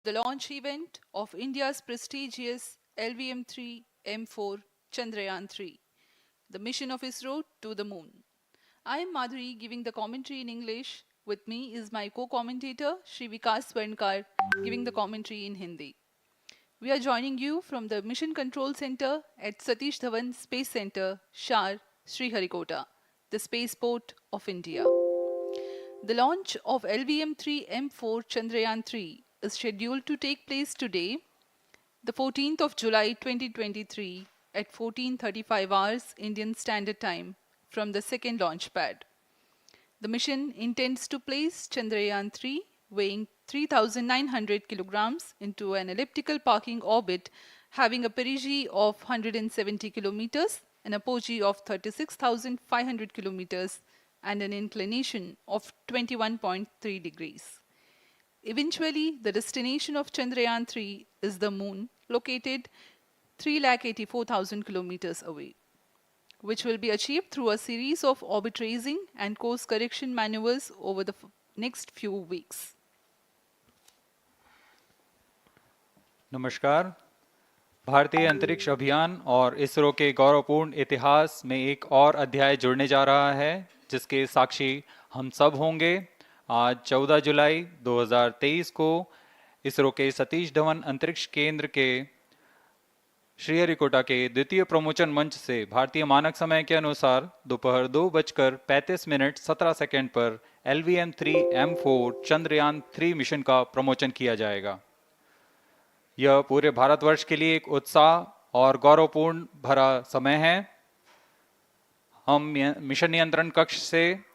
The launch event of India's prestigious LVM-3 M4 Chandrayaan-3, the mission of ISRO to the moon. I am Madhuri giving the commentary in English. With me is my co-commentator Shri Vikas Swarnkar giving the commentary in Hindi. We are joining you from the Mission Control Center at Satish Dhawan Space Center, Shar, Sriharikota, the spaceport of India. The launch of LVM-3 M4 Chandrayaan-3 is scheduled to take place today, the 14th of July 2023 at 14:35 hours Indian Standard Time from the second launch pad. The mission intends to place Chandrayaan-3 weighing 3,900 kilograms into an elliptical parking orbit having a perigee of 170 kilometers, an apogee of 36,500 kilometers and an inclination of 21.3 degrees. Eventually, the destination of Chandrayaan-3 is the moon, located 384,000 kilometers away, which will be achieved through a series of orbit raising and course correction maneuvers over the next few weeks. नमस्कार। भारतीय अंतरिक्ष अभियान और इसरो के गौरवपूर्ण इतिहास में एक और अध्याय जुड़ने जा रहा है, जिसके साक्षी हम सब होंगे। आज 14 जुलाई 2023 को इसरो के सतीश धवन अंतरिक्ष केंद्र के श्रीहरिकोटा के द्वितीय प्रमोचन मंच से भारतीय मानक समय के अनुसार दोपहर 2:35:17 पर LVM-3M4 चंद्रयान-3 मिशन का प्रमोचन किया जाएगा। यह पूरे भारतवर्ष के लिए एक उत्साह और गौरवपूर्ण भरा समय है। हम मिशन नियंत्रण कक्ष से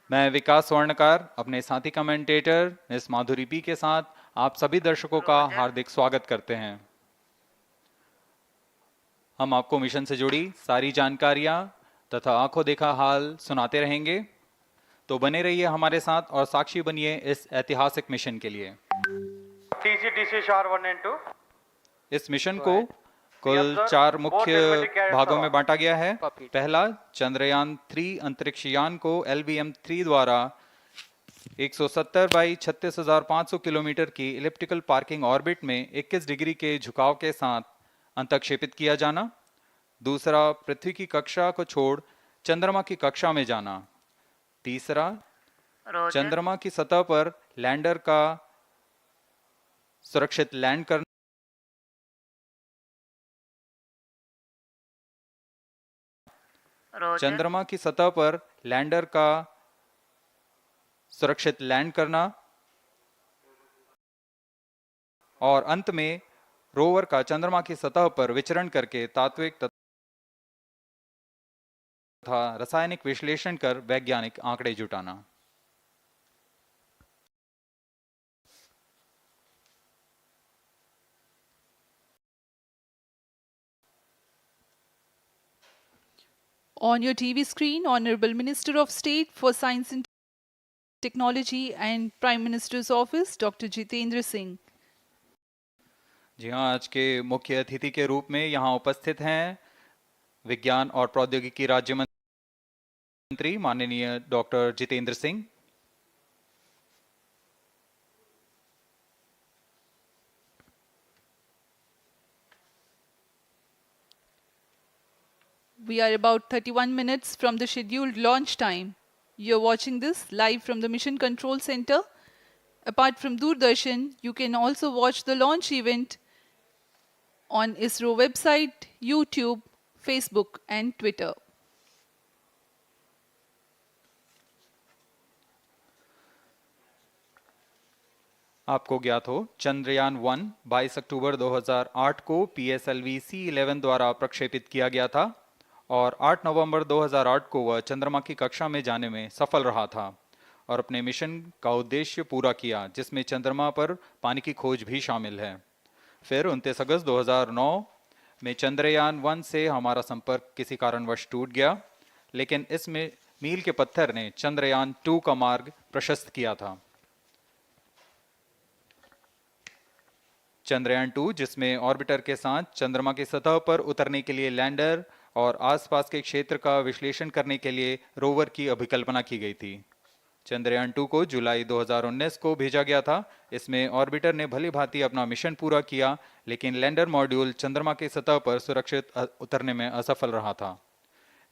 मैं विकास स्वर्णकार, अपने साथी कमेंटेटर मिस माधुरी पी के साथ आप सभी दर्शकों का हार्दिक स्वागत करते हैं। हम आपको मिशन से जुड़ी सारी जानकारियां तथा आंखों देखा हाल सुनाते रहेंगे, तो बने रहिए हमारे साथ और साक्षी बनिए इस ऐतिहासिक मिशन के लिए। इस मिशन को कुल 4 मुख्य भागों में बांटा गया है। पहला, चंद्रयान-3 अंतरिक्ष यान को LVM-3 द्वारा 170 बाई 36,500 किलोमीटर की इलिप्टिकल पार्किंग ऑर्बिट में 21 डिग्री के झुकाव के साथ अंतक्षेपित किया जाना। दूसरा, पृथ्वी की कक्षा को छोड़ चंद्रमा की कक्षा में जाना। तीसरा, चंद्रमा की सतह पर लैंडर का सुरक्षित लैंड करना। चंद्रमा की सतह पर लैंडर का सुरक्षित लैंड करना। और अंत में रोवर का चंद्रमा की सतह पर विचरण करके तात्विक तथा रासायनिक विश्लेषण कर वैज्ञानिक आंकड़े जुटाना। On your TV screen, Honorable Minister of State for Science and Technology and Prime Minister's Office, Dr. Jitendra Singh. जी हाँ, आज के मुख्य अतिथि के रूप में यहाँ उपस्थित हैं विज्ञान और प्रौद्योगिकी राज्य मंत्री माननीय doctor Jitendra Singh. We are about 31 minutes from the scheduled launch time. You're watching this live from the Mission Control Center. Apart from Doordarshan, you can also watch the launch event on ISRO website, YouTube, Facebook and Twitter. आपको ज्ञात हो, चंद्रयान-1 22 अक्टूबर 2008 को PSLV C11 द्वारा प्रक्षेपित किया गया था और 8 नवंबर 2008 को वह चंद्रमा की कक्षा में जाने में सफल रहा था और अपने मिशन का उद्देश्य पूरा किया, जिसमें चंद्रमा पर पानी की खोज भी शामिल है। फिर 29 अगस्त 2009 में चंद्रयान-1 से हमारा संपर्क किसी कारणवश टूट गया, लेकिन इसमें मील के पत्थर ने चंद्रयान-2 का मार्ग प्रशस्त किया था। चंद्रयान-2, जिसमें ऑर्बिटर के साथ चंद्रमा की सतह पर उतरने के लिए लैंडर और आसपास के क्षेत्र का विश्लेषण करने के लिए रोवर की अभिकल्पना की गई थी। चंद्रयान-2 को जुलाई 2019 को भेजा गया था। इसमें ऑर्बिटर ने भली भांति अपना मिशन पूरा किया, लेकिन लैंडर मॉड्यूल चंद्रमा की सतह पर सुरक्षित उतरने में असफल रहा था।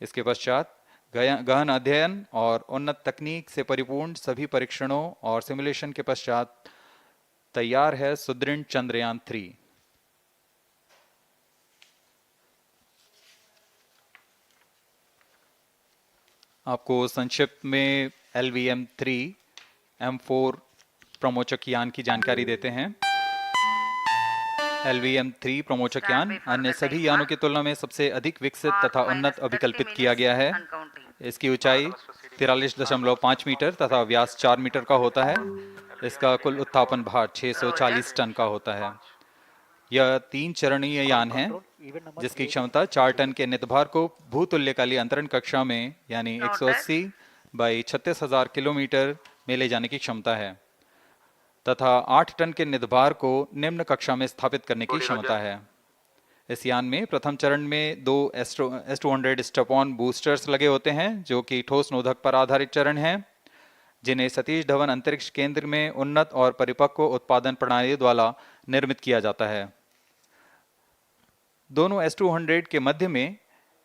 इसके पश्चात गहन अध्ययन और उन्नत तकनीक से परिपूर्ण सभी परीक्षणों और सिमुलेशन के पश्चात तैयार है सुदृढ़ चंद्रयान-3। आपको संक्षिप्त में LVM-3M4 प्रमोचक यान की जानकारी देते हैं। LVM-3 प्रमोचक यान अन्य सभी यानों की तुलना में सबसे अधिक विकसित तथा उन्नत अभिकल्पित किया गया है। इसकी ऊंचाई 43.5 मीटर तथा व्यास 4 मीटर का होता है। इसका कुल उत्थापन भार 640 टन का होता है। यह 3 चरणीय यान है, जिसकी क्षमता 4 टन के नितभार को भूतुल्यकाली अंतरण कक्षा में यानी 180 बाई 36,000 किलोमीटर में ले जाने की क्षमता है। तथा 8 टन के निधभार को निम्न कक्षा में स्थापित करने की क्षमता है। इस यान में प्रथम चरण में दो S-200 स्टेप-ऑन बूस्टर्स लगे होते हैं, जो कि ठोस नोदक पर आधारित चरण हैं, जिन्हें सतीश धवन अंतरिक्ष केंद्र में उन्नत और परिपक्व उत्पादन प्रणाली द्वारा निर्मित किया जाता है। दोनों S-200 के मध्य में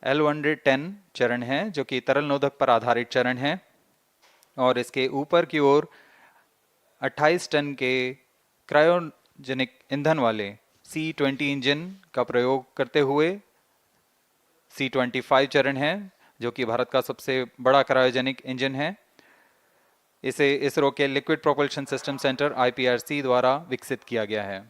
L-110 चरण है, जो कि तरल नोदक पर आधारित चरण है, और इसके ऊपर की ओर 28 टन के क्रायोजेनिक ईंधन वाले C-20 इंजन का प्रयोग करते हुए C-25 चरण है, जो कि भारत का सबसे बड़ा क्रायोजेनिक इंजन है। इसे इसरो के liquid propulsion system centre IPRC द्वारा विकसित किया गया है।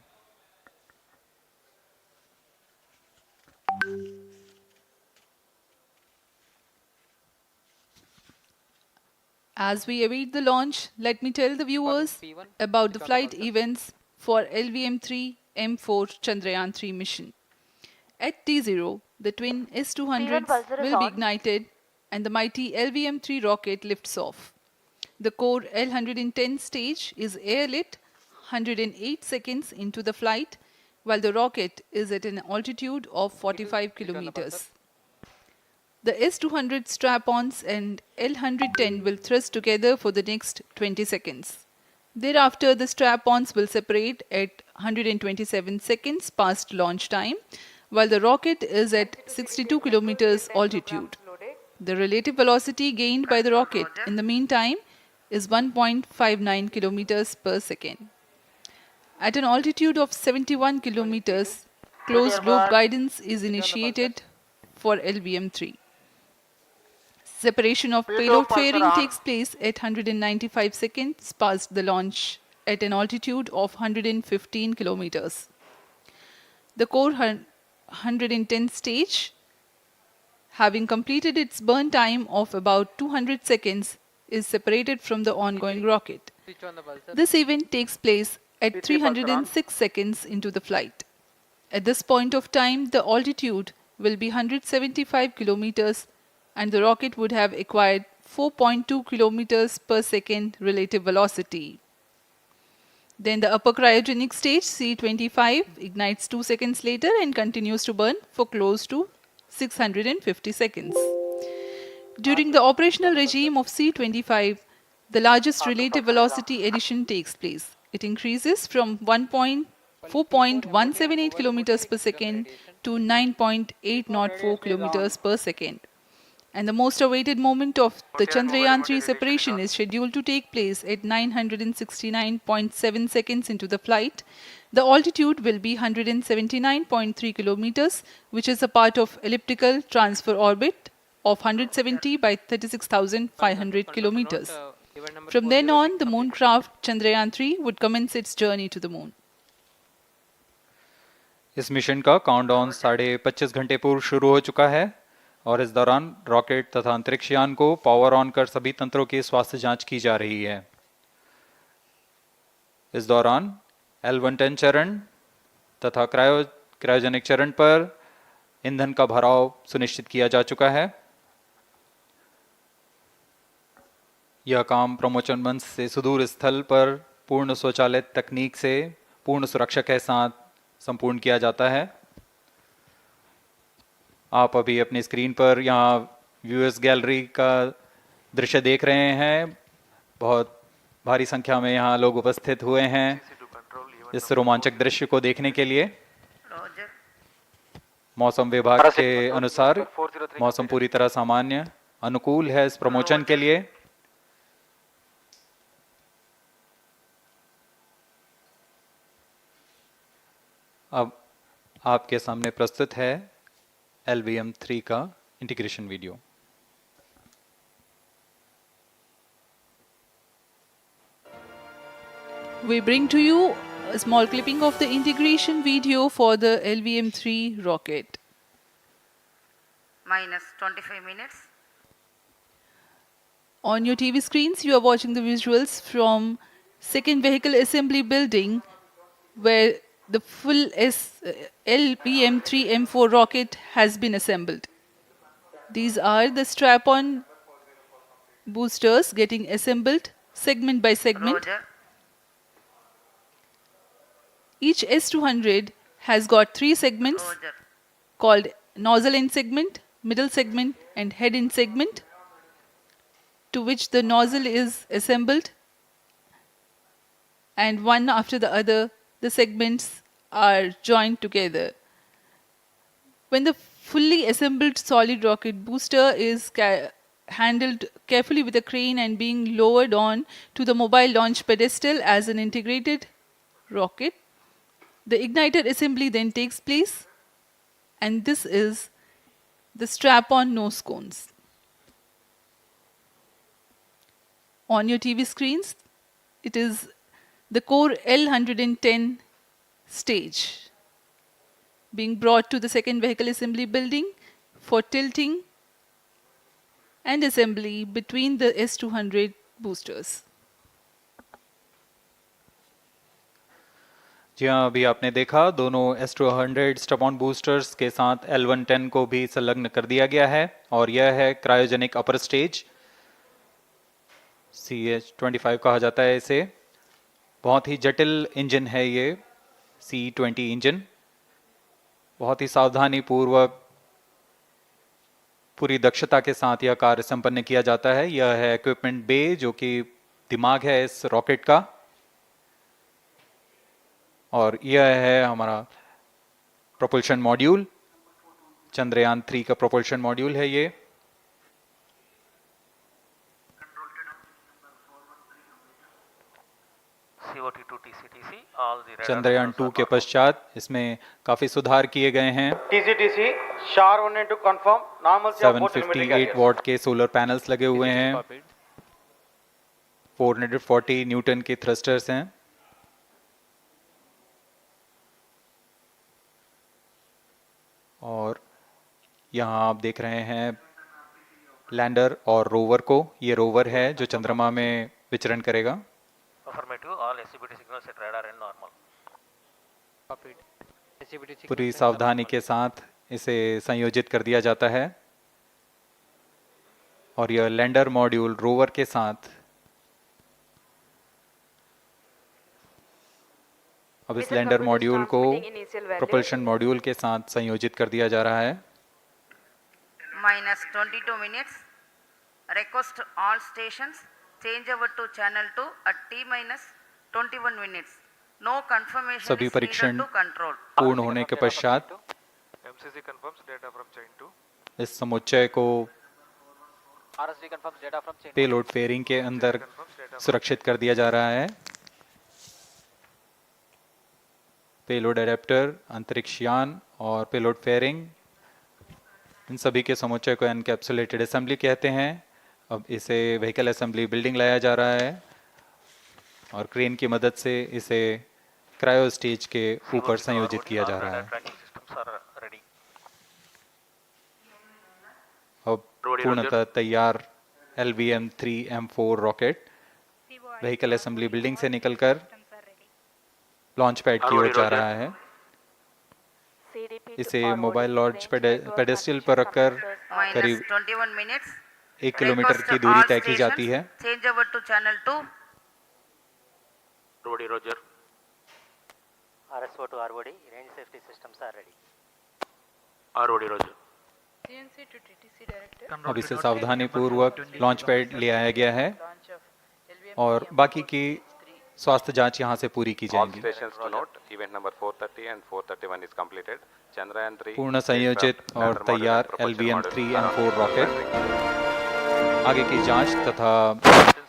As we await the launch, let me tell the viewers about the flight events for LVM-3 M4 Chandrayaan-3 mission. At T0, the twin S-200s will be ignited and the mighty LVM-3 rocket lifts off. The core L-110 stage is airlit 108 seconds into the flight, while the rocket is at an altitude of 45 kilometers. The S-200 strap-ons and L-110 will thrust together for the next 20 seconds. Thereafter, the strap-ons will separate at 127 seconds past launch time, while the rocket is at 62 kilometers altitude. The relative velocity gained by the rocket in the meantime is 1.59 kilometers per second. At an altitude of 71 kilometers, closed-loop guidance is initiated for LVM-3. Separation of payload fairing takes place at 195 seconds past the launch at an altitude of 115 kilometers. The core 110 stage, having completed its burn time of about 200 seconds, is separated from the ongoing rocket. This event takes place at 306 seconds into the flight. At this point of time, the altitude will be 175 kilometers and the rocket would have acquired 4.2 kilometers per second relative velocity. Then the upper cryogenic stage C-25 ignites 2 seconds later and continues to burn for close to 650 seconds. During the operational regime of C-25, the largest relative velocity addition takes place. It increases from 4.178 kilometers per second to 9.804 kilometers per second. And the most awaited moment of the Chandrayaan-3 separation is scheduled to take place at 969.7 seconds into the flight. The altitude will be 179.3 kilometers, which is a part of elliptical transfer orbit of 170 by 36,500 kilometers. From then on, the moon craft Chandrayaan-3 would commence its journey to the moon. इस mission का countdown 25.5 घंटे पूर्व शुरू हो चुका है और इस दौरान रॉकेट तथा अंतरिक्ष यान को पावर ऑन कर सभी तंत्रों की स्वास्थ्य जांच की जा रही है। इस दौरान L-110 चरण तथा क्रायोजेनिक चरण पर ईंधन का भराव सुनिश्चित किया जा चुका है। यह काम प्रमोशन मंच से सुदूर स्थल पर पूर्ण स्वचालित तकनीक से पूर्ण सुरक्षा के साथ संपूर्ण किया जाता है। आप अभी अपनी स्क्रीन पर यहाँ व्यूअर्स गैलरी का दृश्य देख रहे हैं। बहुत भारी संख्या में यहाँ लोग उपस्थित हुए हैं इस रोमांचक दृश्य को देखने के लिए। मौसम विभाग के अनुसार मौसम पूरी तरह सामान्य अनुकूल है इस प्रमोशन के लिए। अब आपके सामने प्रस्तुत है LVM-3 का integration video. We bring to you a small clipping of the integration video for the LVM-3 rocket. Minus 25 minutes. On your TV screens, you are watching the visuals from second vehicle assembly building where the full LVM-3 M4 rocket has been assembled. These are the strap-on boosters getting assembled segment by segment. Roger. Each S200 has got 3 segments Roger. called nozzle end segment, middle segment, and head end segment, to which the nozzle is assembled, and one after the other, the segments are joined together. When the fully assembled solid rocket booster is handled carefully with a crane and being lowered on to the mobile launch pedestal as an integrated rocket, the igniter assembly then takes place, and this is the strap-on nose cones. On your TV screens, it is the core L110 stage being brought to the second vehicle assembly building for tilting and assembly between the S200 boosters. जी हाँ, अभी आपने देखा दोनों S200 स्टप-ऑन boosters के साथ L110 को भी संलग्न कर दिया गया है और यह है क्रायोजेनिक अपर स्टेज, CH-25 कहा जाता है इसे। बहुत ही जटिल इंजन है ये C-20 इंजन। बहुत ही सावधानी पूर्वक पूरी दक्षता के साथ यह कार्य संपन्न किया जाता है। यह है इक्विपमेंट बे, जो कि दिमाग है इस रॉकेट का, और यह है हमारा प्रोपल्शन मॉड्यूल, चंद्रयान 3 का प्रोपल्शन मॉड्यूल है ये। चंद्रयान 2 के पश्चात इसमें काफी सुधार किए गए हैं। TCTC, SHAR 1 to confirm normalcy of both telemetry 758 carriers. What के सोलर पैनल्स लगे हुए हैं, 440 न्यूटन के थ्रस्टर्स हैं। और यहाँ आप देख रहे हैं लैंडर और रोवर को। ये रोवर है जो चंद्रमा में विचरण करेगा। पूरी सावधानी के साथ इसे संयोजित कर दिया जाता है और यह लैंडर मॉड्यूल रोवर के साथ अब इस लैंडर मॉड्यूल को प्रोपल्शन मॉड्यूल के साथ संयोजित कर दिया जा रहा है। Minus 22 minutes. Request all stations change over to channel 2 at T minus 21 minutes. No confirmation सभी is needed परीक्षण to control. पूर्ण होने के पश्चात MCC confirms data from chain 2. इस समुच्चय को RSD confirms data from chain. Payload fairing के अंदर सुरक्षित कर दिया जा रहा है। पेलोड एडेप्टर, अंतरिक्ष यान और पेलोड फेयरिंग, इन सभी के समुच्चय को एनकैप्सुलेटेड असेंबली कहते हैं। अब इसे व्हीकल असेंबली बिल्डिंग लाया जा रहा है और क्रेन की मदद से इसे क्रायो स्टेज के ऊपर संयोजित किया जा रहा है। अब पूर्णतः तैयार LVM-3 M4 rocket vehicle assembly building से निकलकर लॉन्च पैड की ओर जा रहा है। इसे मोबाइल लॉन्च पेडेस्टल पर रखकर Minus करीब 21 minutes. 1 किलोमीटर Request की दूरी all तय की जाती है। stations change over to channel 2. Roger. RSO to ROD, range safety systems are ready. Roger. अब इसे सावधानी पूर्वक लॉन्च पैड ले आया गया है और बाकी की स्वास्थ्य जांच यहां से पूरी की All जाएंगी। stations to note, event number 430 and 431 is completed. Chandrayaan-3 पूर्ण संयोजित और तैयार LVM-3 M4 रॉकेट आगे की जांच तथा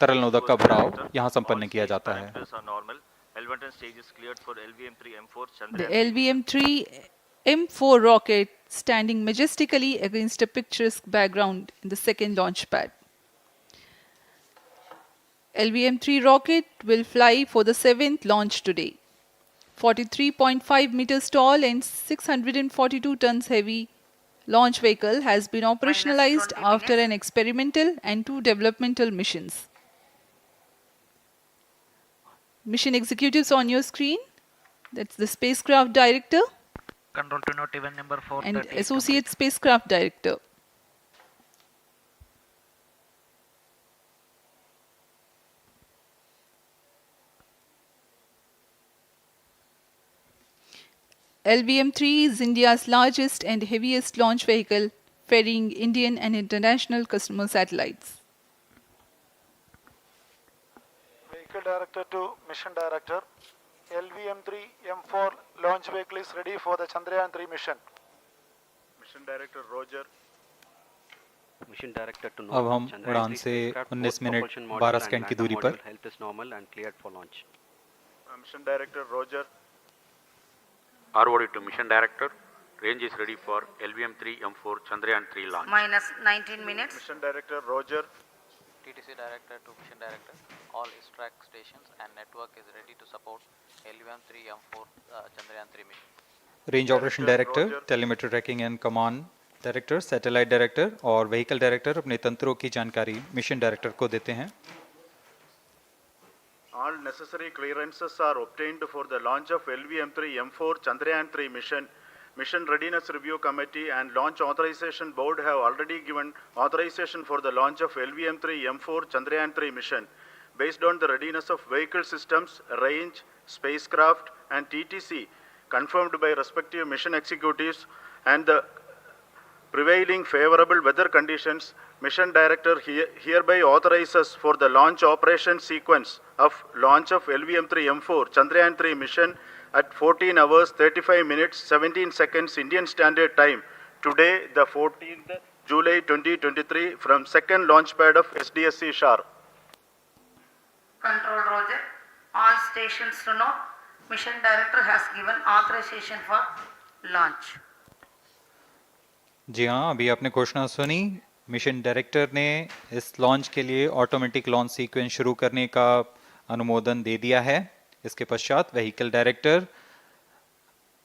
तरल नोदक का भराव यहां संपन्न किया जाता है। The LVM-3 M4 rocket standing majestically against a picturesque background in the second launch pad. LVM-3 rocket will fly for the 7th launch today. 43.5 meters tall and 642 tons heavy launch vehicle has been operationalized 20 after minutes. an experimental and 2 developmental missions. Mission executives on your screen, that's the spacecraft director Control to note, event number 430 and is associate spacecraft director. LVM-3 is India's largest and heaviest launch vehicle, ferrying Indian and international customer satellites. Vehicle Director to Mission Director. LVM-3 M4 launch vehicle is ready for the Chandrayaan-3 mission. Mission Director Roger. Mission Director to अब हम Chandrayaan-3 उड़ान से spacecraft, 19 both minute propulsion module 12 and second की lander दूरी पर module health is normal and cleared for launch. Mission Director Roger. ROD to Mission Director. Range is ready for LVM-3 M4 Chandrayaan-3 launch. minus 19 minutes. Mission Director Roger. TTC Director to Mission Director. All track stations and network is ready to support LVM-3 M4 Chandrayaan-3 mission. Range operation director, telemetry tracking and command director, satellite director और vehicle director अपने तंत्रों की जानकारी mission director को देते हैं. All necessary clearances are obtained for the launch of LVM-3 M4 Chandrayaan-3 mission. Mission Readiness Review Committee and Launch Authorization Board have already given authorization for the launch of LVM-3 M4 Chandrayaan-3 mission. Based on the readiness of vehicle systems, range, spacecraft and TTC confirmed by respective mission executives and the prevailing favorable weather conditions, Mission Director hereby authorizes for the launch operation sequence of launch of LVM-3 M4 Chandrayaan-3 mission at 14 hours 35 minutes 17 seconds Indian Standard Time today, the 14th July 2023 from second launch pad of SDSC Shar. Control Roger. All stations to know. Mission Director has given authorization for launch. जी हाँ, अभी आपने घोषणा सुनी. Mission director ने इस launch के लिए automatic launch sequence शुरू करने का अनुमोदन दे दिया है. इसके पश्चात vehicle director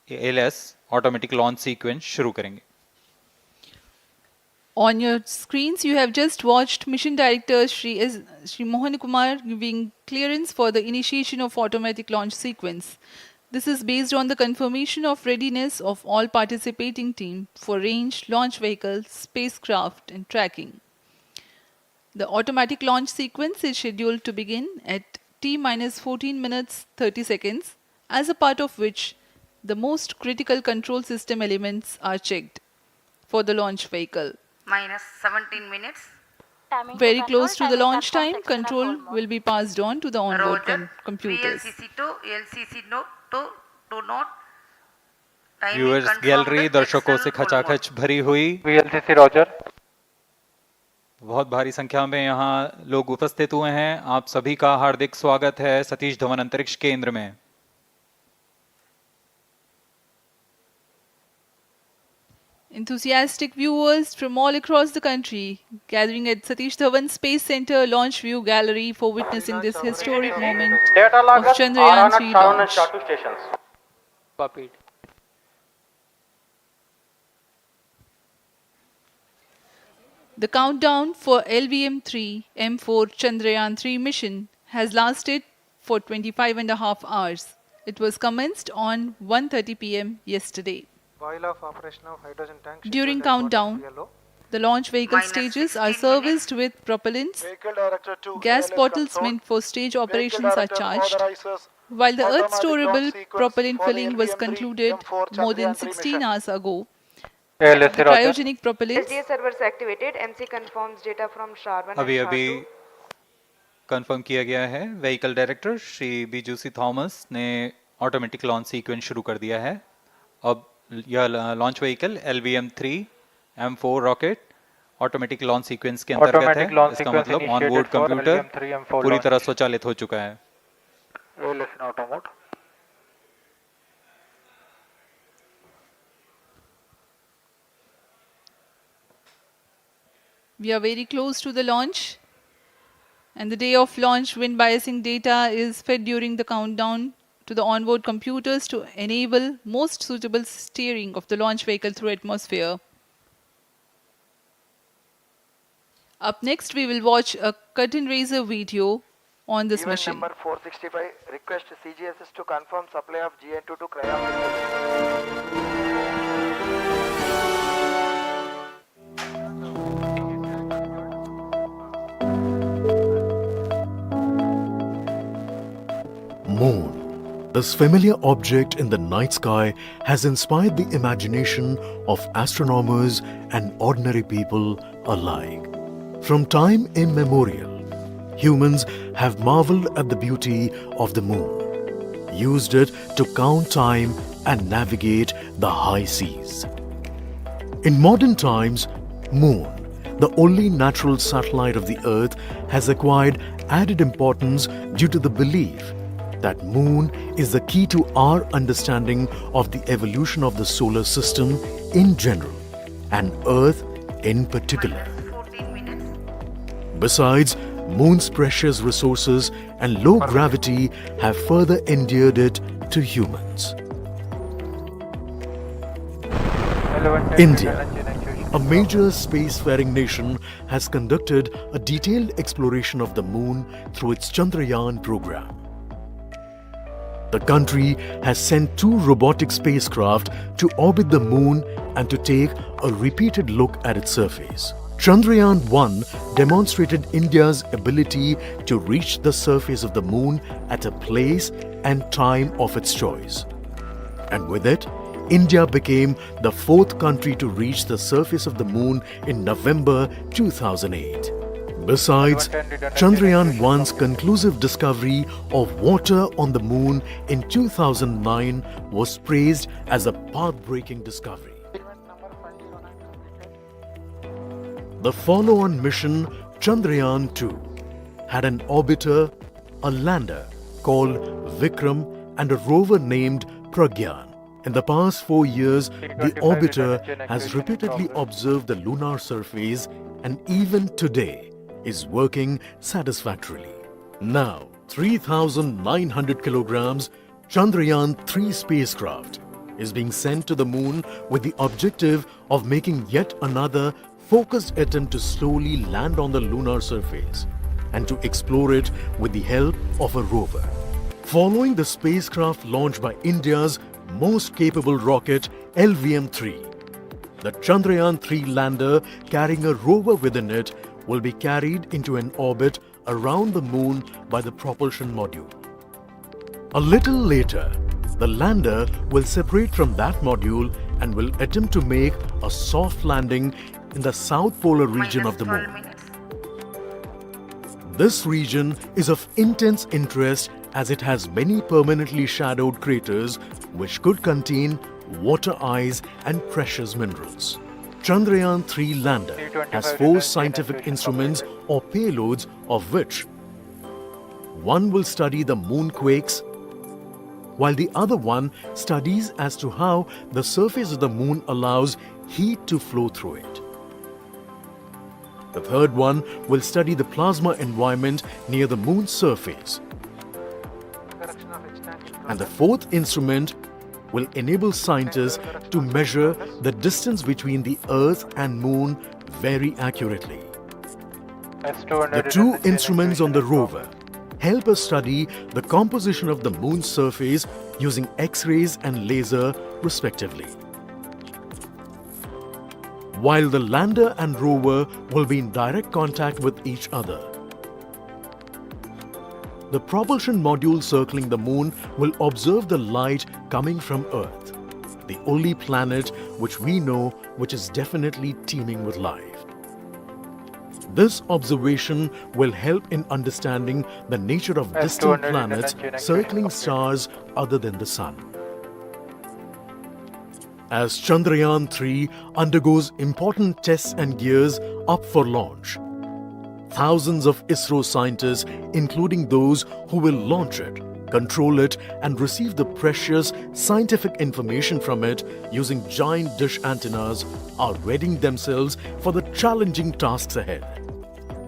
LS automatic launch sequence शुरू करेंगे. On your screens, you have just watched Mission Director Shri Mohan Kumar giving clearance for the initiation of automatic launch sequence. This is based on the confirmation of readiness of all participating team for range, launch vehicles, spacecraft and tracking. The automatic launch sequence is scheduled to begin at T-minus 14 minutes 30 seconds, as a part of which the most critical control system elements are checked for the launch vehicle. Minus 17 minutes. Very close to the launch time, control will be passed on to the onboard Roger. computers. VLCC to LCC note to note. Timing viewers confirmed gallery with दर्शकों से excel full खचाखच भरी हुई. VLCC Roger. बहुत भारी संख्या में यहाँ लोग उपस्थित हुए हैं. आप सभी का हार्दिक स्वागत है सतीश धवन अंतरिक्ष केंद्र में. Enthusiastic viewers from all across the country gathering at Satish Dhawan Space Center Launch View Gallery for witnessing this historic moment Data of loggers are on Chandrayaan-3 at Sharon and launch. Shatu stations. Copied. The countdown for LVM-3 M4 Chandrayaan-3 mission has lasted for 25.5 hours. It was commenced on 1:30 p.m. yesterday. While of operation of hydrogen tank. During scheduled at countdown, yellow. the launch vehicle Minus stages 16 are minutes. serviced with propellants. Vehicle Director to Gas ALS bottles console. meant for stage Vehicle operations are Director charged, authorizes while the automatic Earth-storable launch sequence propellant for the filling was LVM-3 concluded M4 more than Chandrayaan-3 16 mission. hours ago. ALS The Roger. cryogenic propellants SDA servers activated. MC confirms data from SHAR-1 अभी and अभी SHAR-2. Confirm किया गया है. Vehicle director Shri Biju सी Thomas ने automatic launch sequence शुरू कर दिया है. अब यह launch vehicle LVM-3 M4 rocket automatic launch sequence के अंतर्गत है. Automatic launch इसका sequence मतलब initiated onboard for computer LVM-3 M4 पूरी launch. तरह स्वचालित हो चुका है. ALS in auto mode. We are very close to the launch, and the day of launch wind biasing data is fed during the countdown to the onboard computers to enable most suitable steering of the launch vehicle through atmosphere. Up next, we will watch a curtain raiser video on this Event mission. number 465, request CGSS to confirm supply of GN2 to cryo. Moon, the This familiar object in the night sky has inspired the imagination of astronomers and ordinary people alike. From time immemorial, humans have marveled at the beauty of the moon, used it to count time and navigate the high seas. In modern times, Moon, the only natural satellite of the Earth, has acquired added importance due to the belief that Moon is the key to our understanding of the evolution of the solar system in general and Earth in particular. Besides, Moon's precious resources and low gravity have further endeared it to humans. India, a major spacefaring nation, has conducted a detailed exploration of the Moon through its Chandrayaan program. The country has sent 2 robotic spacecraft to orbit the Moon and to take a repeated look at its surface. Chandrayaan-3 demonstrated India's ability to reach the surface of the Moon at a place and time of its choice. And with it, India became the 4th country to reach the surface of the Moon in November 2008. Besides, Chandrayaan-1's conclusive discovery of water on the Moon in 2009 was praised as a path-breaking discovery. The follow-on mission Chandrayaan-2 had an orbiter, a lander called Vikram, and a rover named Pragyan. In the past 4 years, the orbiter has repeatedly observed the lunar surface and even today is working satisfactorily. Now, 3,900 kilograms Chandrayaan-3 spacecraft is being sent to the Moon with the objective of making yet another focused attempt to slowly land on the lunar surface and to explore it with the help of a rover. Following the spacecraft launched by India's most capable rocket LVM-3, the Chandrayaan-3 lander carrying a rover within it will be carried into an orbit around the Moon by the propulsion module. A little later, the lander will separate from that module and will attempt to make a soft landing in the south polar region of the Moon. This region is of intense interest as it has many permanently shadowed craters which could contain water ice and precious minerals. Chandrayaan-3 lander has 4 scientific instruments or payloads, of which one will study the moonquakes, while the other one studies as to how the surface of the Moon allows heat to flow through it. The third one will study the plasma environment near the Moon's surface. And the 4th instrument will enable scientists to measure the distance between the Earth and Moon very accurately. The 2 instruments on the rover help us study the composition of the Moon's surface using X-rays and laser respectively. While the lander and rover will be in direct contact with each other. The propulsion module circling the Moon will observe the light coming from Earth, the only planet which we know which is definitely teeming with life. This observation will help in understanding the nature of distant planets circling stars other than the Sun. As Chandrayaan-3 undergoes important tests and gears up for launch, thousands of ISRO scientists, including those who will launch it, control it and receive the precious scientific information from it using giant dish antennas, are readying themselves for the challenging tasks ahead.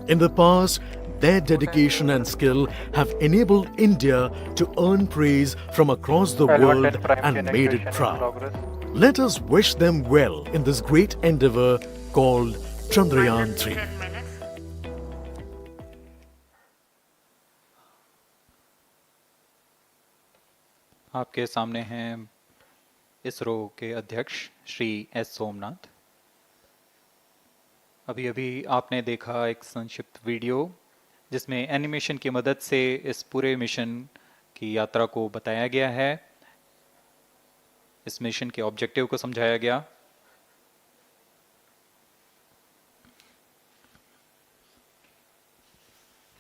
In the past, their dedication and skill have enabled India to earn praise from across the world and made it proud. Let us wish them well in this great endeavor called Chandrayaan-3. आपके सामने हैं इसरो के अध्यक्ष Shri S Somnath. अभी अभी आपने देखा एक संक्षिप्त वीडियो जिसमें एनिमेशन की मदद से इस पूरे मिशन की की यात्रा को बताया गया है, इस मिशन के ऑब्जेक्टिव को समझाया गया।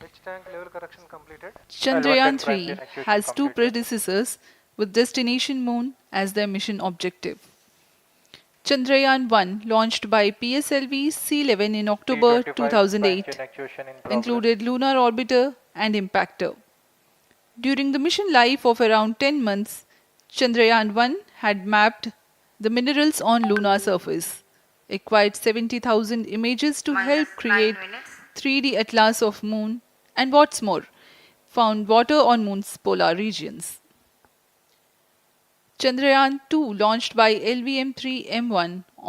Which tank level correction completed? Chandrayaan-3 has two predecessors with destination moon as their mission objective. Chandrayaan-1, launched by PSLV C-11 in October 2008, included lunar orbiter and impactor. During the mission life of around 10 months, Chandrayaan-1 had mapped the minerals on lunar surface, acquired 70,000 images to help create 3D atlas of moon, and what's more, found water on moon's polar regions. Chandrayaan-2, launched by LVM-3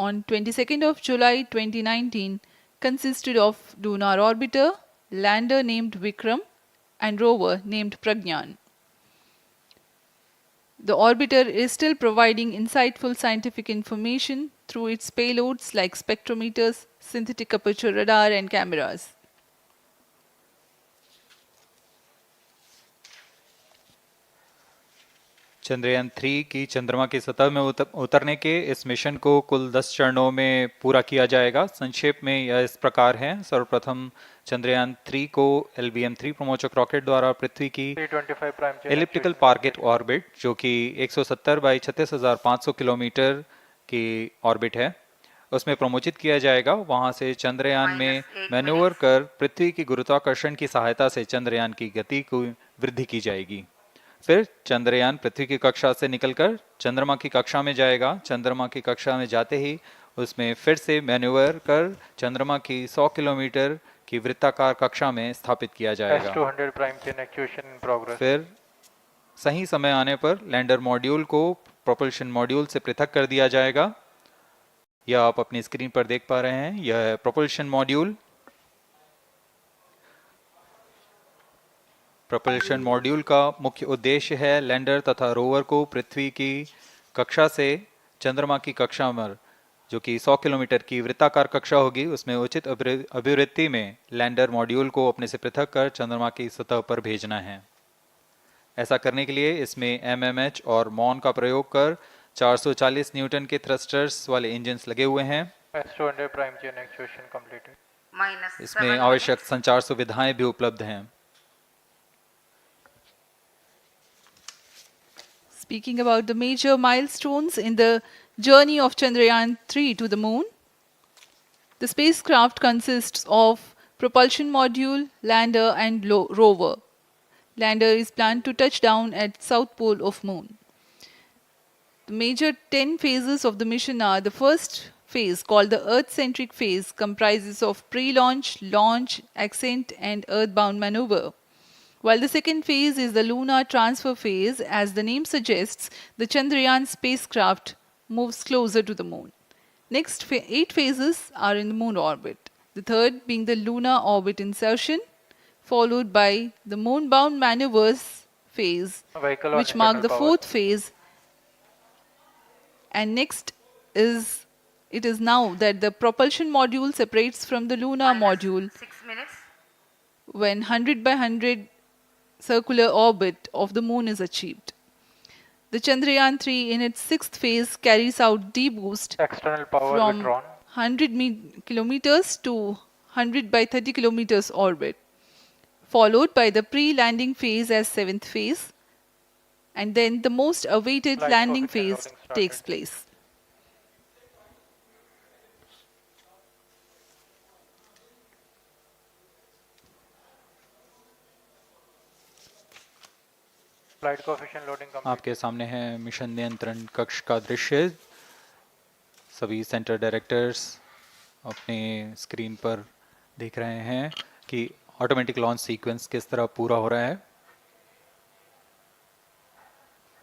on 22nd of July 2019, consisted of lunar orbiter, lander named Vikram, and rover named Pragyan. The orbiter is still providing insightful scientific information through its payloads like spectrometers, synthetic aperture radar, and cameras. Chandrayaan 3 की चंद्रमा की सतह में उतरने के इस mission को कुल 10 चरणों में पूरा किया जाएगा। संक्षेप में यह इस प्रकार है। सर्वप्रथम चंद्रयान 3 को LVM-3 प्रमोचक रॉकेट द्वारा पृथ्वी की एलिप्टिकल टारगेट ऑर्बिट, जो कि 170 बाई 36,500 किलोमीटर की ऑर्बिट है, उसमें प्रमोचित किया जाएगा। वहां से चंद्रयान में मैन्यूवर कर पृथ्वी की गुरुत्वाकर्षण की सहायता से चंद्रयान की गति को वृद्धि की जाएगी। फिर चंद्रयान पृथ्वी की कक्षा से निकलकर चंद्रमा की कक्षा में जाएगा। चंद्रमा की कक्षा में जाते ही उसमें फिर से मैन्यूवर कर चंद्रमा की 100 किलोमीटर की वृत्ताकार कक्षा में स्थापित किया जाएगा। फिर सही समय आने पर लैंडर मॉड्यूल को प्रोपल्शन मॉड्यूल से पृथक कर दिया जाएगा। यह आप अपनी स्क्रीन पर देख पा रहे हैं, यह है प्रोपल्शन मॉड्यूल। प्रोपल्शन मॉड्यूल का मुख्य उद्देश्य है लैंडर तथा रोवर को पृथ्वी की कक्षा से चंद्रमा की कक्षा में, जो कि 100 किलोमीटर की वृत्ताकार कक्षा होगी, उसमें उचित अभिवृत्ति में लैंडर मॉड्यूल को अपने से पृथक कर चंद्रमा की सतह पर भेजना है। ऐसा करने के लिए इसमें MMH और मॉन का प्रयोग कर 440 न्यूटन के थ्रस्टर्स वाले इंजन्स लगे हुए हैं। इसमें आवश्यक संचार सुविधाएं भी उपलब्ध हैं। Speaking about the major milestones in the journey of Chandrayaan-3 to the moon, the spacecraft consists of propulsion module, lander, and rover. Lander is planned to touch down at south pole of moon. The major 10 phases of the mission are: the first phase, called the Earth-centric phase, comprises of pre-launch, launch, ascent, and earthbound maneuver. While the second phase is the lunar transfer phase, as the name suggests, the Chandrayaan spacecraft moves closer to the moon. Next 8 phases are in the moon orbit, the third being the lunar orbit insertion, followed by the moon-bound maneuvers phase, which mark the fourth phase. And next it is now that the propulsion module separates from the lunar module 6 minutes. when 100 by 100 circular orbit of the moon is achieved. The Chandrayaan-3 in its sixth phase carries out D-boost from 100 kilometers to 100 by 30 kilometers orbit, followed by the pre-landing phase as seventh phase, and then the most awaited landing phase takes place. आपके सामने है mission नियंत्रण कक्ष का दृश्य। सभी centre directors अपने screen पर देख रहे हैं कि ऑटोमेटिक लॉन्च सीक्वेंस किस तरह पूरा हो रहा है।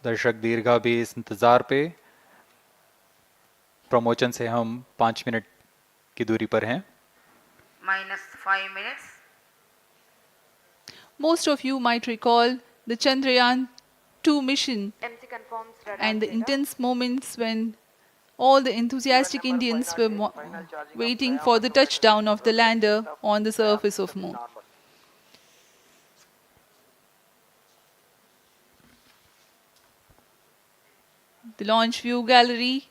दर्शक दीर्घा भी इस इंतजार पे। प्रमोशन से हम 5 मिनट की दूरी पर हैं। -5 minutes. Most of you might recall the Chandrayaan-2 mission MC confirms radar and the data. intense moments when all the enthusiastic Indians were waiting for the touchdown of the lander on the surface of moon. the launch view gallery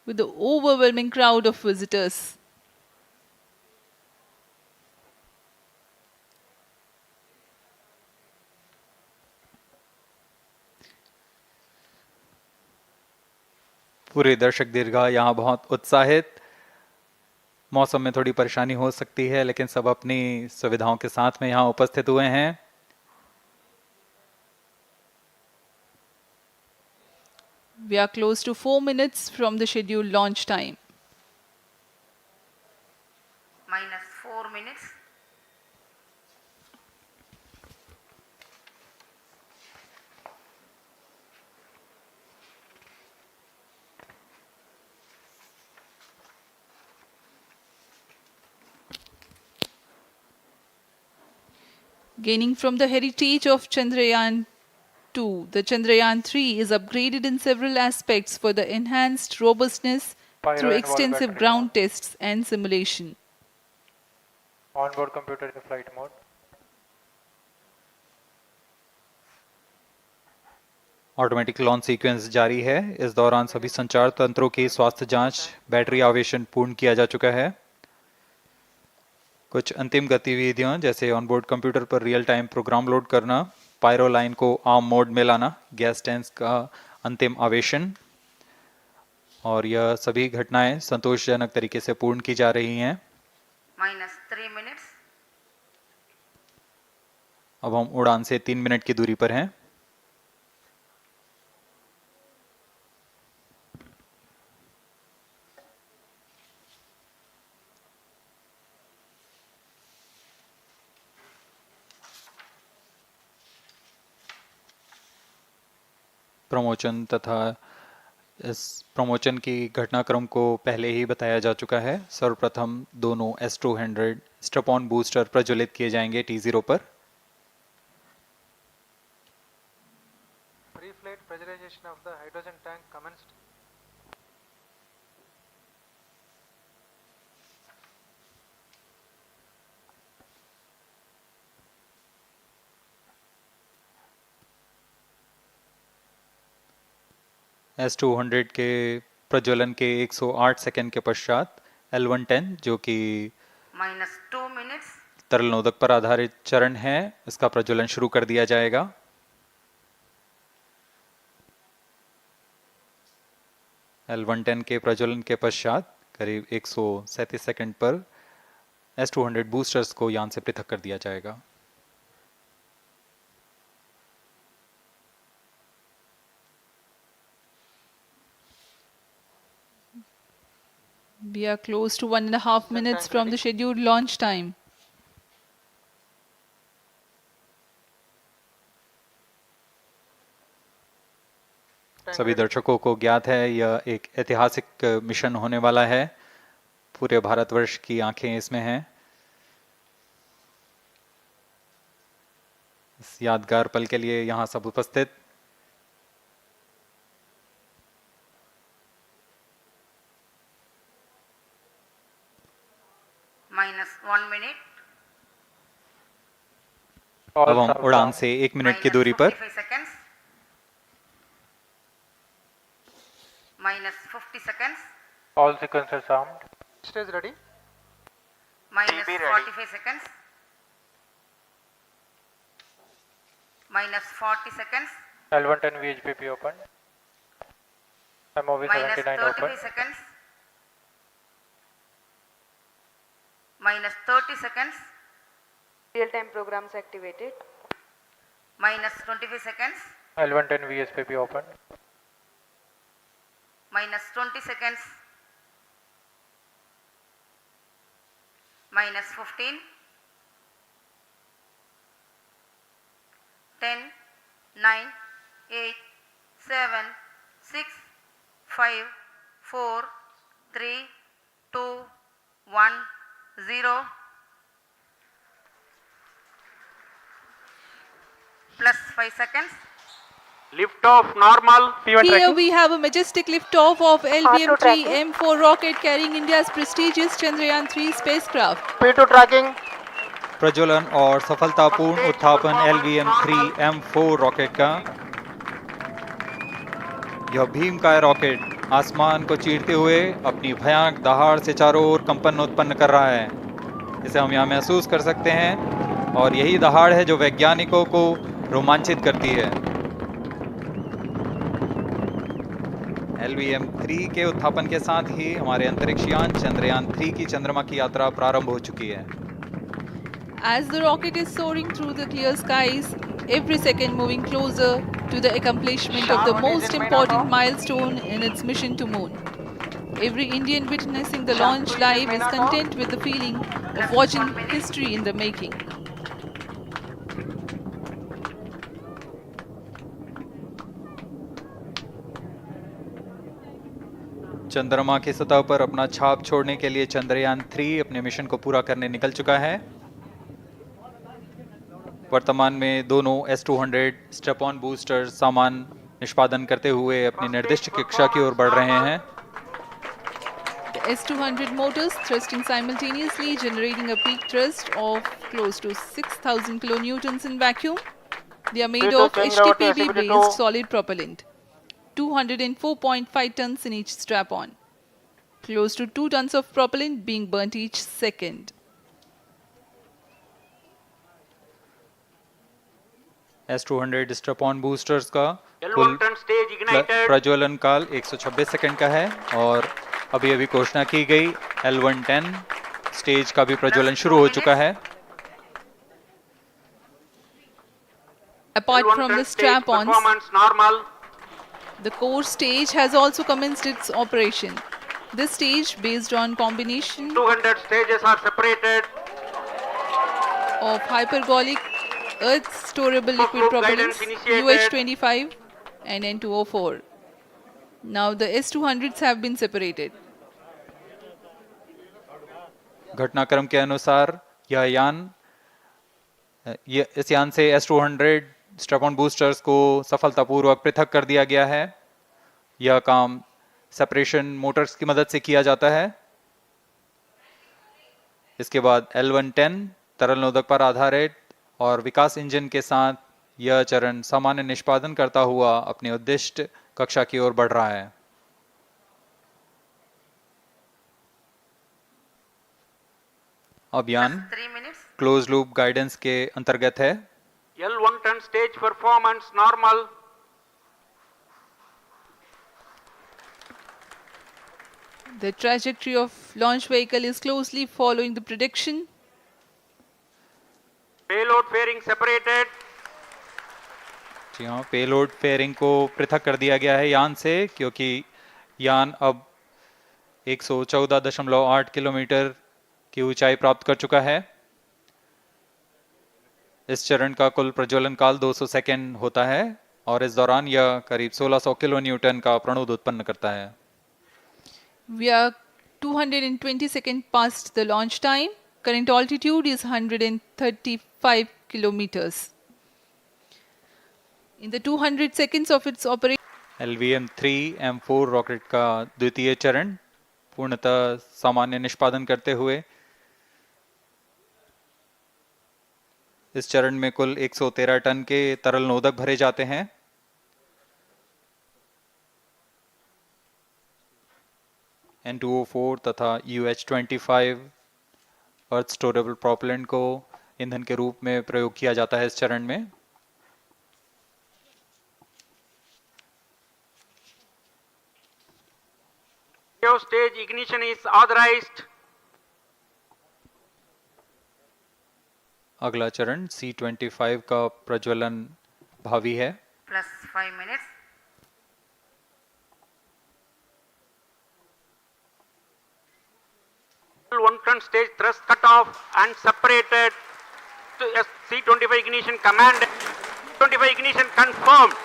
with the overwhelming crowd of visitors. पूरे दर्शक दीर्घा यहाँ बहुत उत्साहित। मौसम में थोड़ी परेशानी हो सकती है, लेकिन सब अपनी सुविधाओं के साथ में यहाँ उपस्थित हुए हैं। We are close to 4 minutes from the scheduled launch time. minus 4 minutes. Gaining from the heritage of Chandrayaan-2, the Chandrayaan-3 is upgraded in several aspects for the enhanced robustness through extensive ground tests and simulation. Onboard computer in flight mode. Automatic launch sequence जारी है। इस दौरान सभी संचार तंत्रों की स्वास्थ्य जांच, बैटरी आवेशन पूर्ण किया जा चुका है। कुछ अंतिम गतिविधियां जैसे ऑनबोर्ड कंप्यूटर पर रियल टाइम प्रोग्राम लोड करना, पायरो लाइन को आर्म मोड में लाना, गैस टैंक का अंतिम आवेशन, और यह सभी घटनाएं संतोषजनक तरीके से पूर्ण की जा रही हैं। minus 3 minutes. अब हम उड़ान से 3 मिनट की दूरी पर हैं। प्रमोशन तथा इस प्रमोशन की घटनाक्रम को पहले ही बताया जा चुका है। सर्वप्रथम दोनों S200 स्ट्रप-ऑन बूस्टर प्रज्वलित किए जाएंगे T0 पर। Pre-flight pressurization of the hydrogen tank commenced. S200 के प्रज्वलन के 108 सेकंड के पश्चात L110 जो कि minus 2 minutes. तरल नोदक पर आधारित चरण है, इसका प्रज्वलन शुरू कर दिया जाएगा। L110 के प्रज्वलन के पश्चात करीब 137 सेकंड पर S200 बूस्टर्स को यान से पृथक कर दिया जाएगा। We are close to 1.5 minutes from the scheduled launch time. सभी दर्शकों को ज्ञात है यह एक ऐतिहासिक मिशन होने वाला है। पूरे भारतवर्ष की आंखें इसमें हैं। इस यादगार पल के लिए यहाँ सब उपस्थित। minus 1 minute. अब हम उड़ान से 1 मिनट की दूरी पर। 45 seconds. minus 50 seconds. All sequencers armed. Stage ready. minus 45 seconds. minus 40 seconds. L110 VHPP open. MOV minus 79 open. 33 seconds. minus 30 seconds. Real-time programs activated. minus 25 seconds. L110 VSPP open. minus 20 seconds. minus 15. 10, 9, 8, 7, 6, 5, 4, 3, 2, 1, 0. Plus 5 seconds. Lift off normal. Here we have a majestic liftoff of LVM-3 M4 rocket carrying India's prestigious Chandrayaan-3 spacecraft. P2 tracking. प्रज्वलन और सफलतापूर्ण उत्थापन LVM-3 M4 rocket का। यह भीमकाय rocket आसमान को चीरते हुए अपनी भयानक दहाड़ से चारों ओर कंपन उत्पन्न कर रहा है। इसे हम यहाँ महसूस कर सकते हैं और यही दहाड़ है जो वैज्ञानिकों को रोमांचित करती है। LVM-3 के उत्थापन के साथ ही हमारे अंतरिक्ष यान चंद्रयान-3 की चंद्रमा की यात्रा प्रारंभ हो चुकी है। As the rocket is soaring through the clear skies, every second moving closer to the accomplishment of the most important milestone in its mission to moon. Every Indian witnessing the launch live is content with the feeling of watching history in the making. चंद्रमा की सतह पर अपना छाप छोड़ने के लिए चंद्रयान-3 अपने मिशन को पूरा करने निकल चुका है। वर्तमान में दोनों S-200 स्टेप ऑन बूस्टर सामान निष्पादन करते हुए अपनी निर्दिष्ट कक्षा की ओर बढ़ रहे हैं। The S-200 motors thrusting simultaneously, generating a peak thrust of close to 6,000 kilonewtons in vacuum. They are made of HTPB-based solid propellant, 204.5 tons in each strap-on, close to 2 tons of propellant being burnt each second. S-200 step-on boosters का कुल प्रज्वलन काल 126 second का है और अभी घोषणा की गई L110 स्टेज का भी प्रज्वलन शुरू हो चुका है। Apart from the strap-ons, the core stage has also commenced its operation. This stage, based on combination 200 stages are separated. of hypergolic earth storable liquid propellants UH-25 and N2O4. Now the S-200s have been separated. घटनाक्रम के अनुसार इस यान से S-200 step-on boosters को सफलतापूर्वक पृथक कर दिया गया है। यह काम सेपरेशन मोटर्स की मदद से किया जाता है। इसके बाद L110 तरल नोदक पर आधारित और विकास इंजन के साथ यह चरण सामान्य निष्पादन करता हुआ अपनी उद्दिष्ट कक्षा की ओर बढ़ रहा है। अभियान क्लोज लूप गाइडेंस के अंतर्गत है। L110 stage performance normal. The trajectory of launch vehicle is closely following the prediction. Payload fairing separated. जी हाँ, पेलोड फेयरिंग को पृथक कर दिया गया है यान से, क्योंकि यान अब 114.8 किलोमीटर की ऊंचाई प्राप्त कर चुका है। इस चरण का कुल प्रज्वलन काल 200 सेकेंड होता है और इस दौरान यह करीब 1600 किलो न्यूटन का प्रणोद उत्पन्न करता है। We are 220 seconds past the launch time. Current altitude is 135 kilometers. In the 200 seconds of its operation, LVM-3 M4 rocket का द्वितीय चरण पूर्णतः सामान्य निष्पादन करते हुए इस चरण में कुल 113 टन के तरल नोदक भरे जाते हैं। N2O4 तथा UH-25 अर्थ स्टोरेबल प्रोपेलेंट को ईंधन के रूप में प्रयोग किया जाता है इस चरण में। Stage ignition is authorized. अगला चरण C-25 का प्रज्वलन भावी है। Plus 5 minutes. L110 stage thrust cut off and separated to C-25 ignition command. 25 ignition confirmed.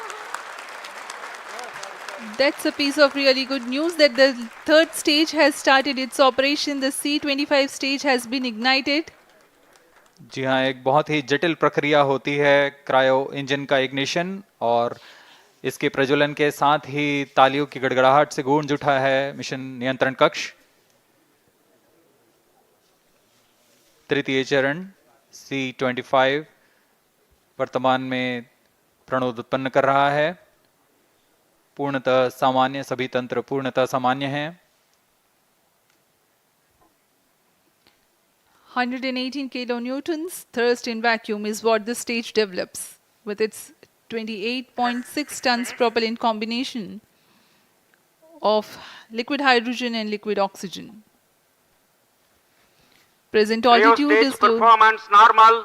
that's a piece of really good news that the third stage has started its operation. The C-25 stage has been ignited. जी हाँ, एक बहुत ही जटिल प्रक्रिया होती है cryo engine का ignition, और इसके प्रज्वलन के साथ ही तालियों की गड़गड़ाहट से गूंज उठा है मिशन नियंत्रण कक्ष। तृतीय चरण C-25 वर्तमान में प्रणोद उत्पन्न कर रहा है। पूर्णतः सामान्य, सभी तंत्र पूर्णतः सामान्य हैं। 118 kilonewtons thrust in vacuum is what the stage develops with its 28.6 tons propellant combination of liquid hydrogen and liquid oxygen. Present Cryo altitude stage is close. performance normal.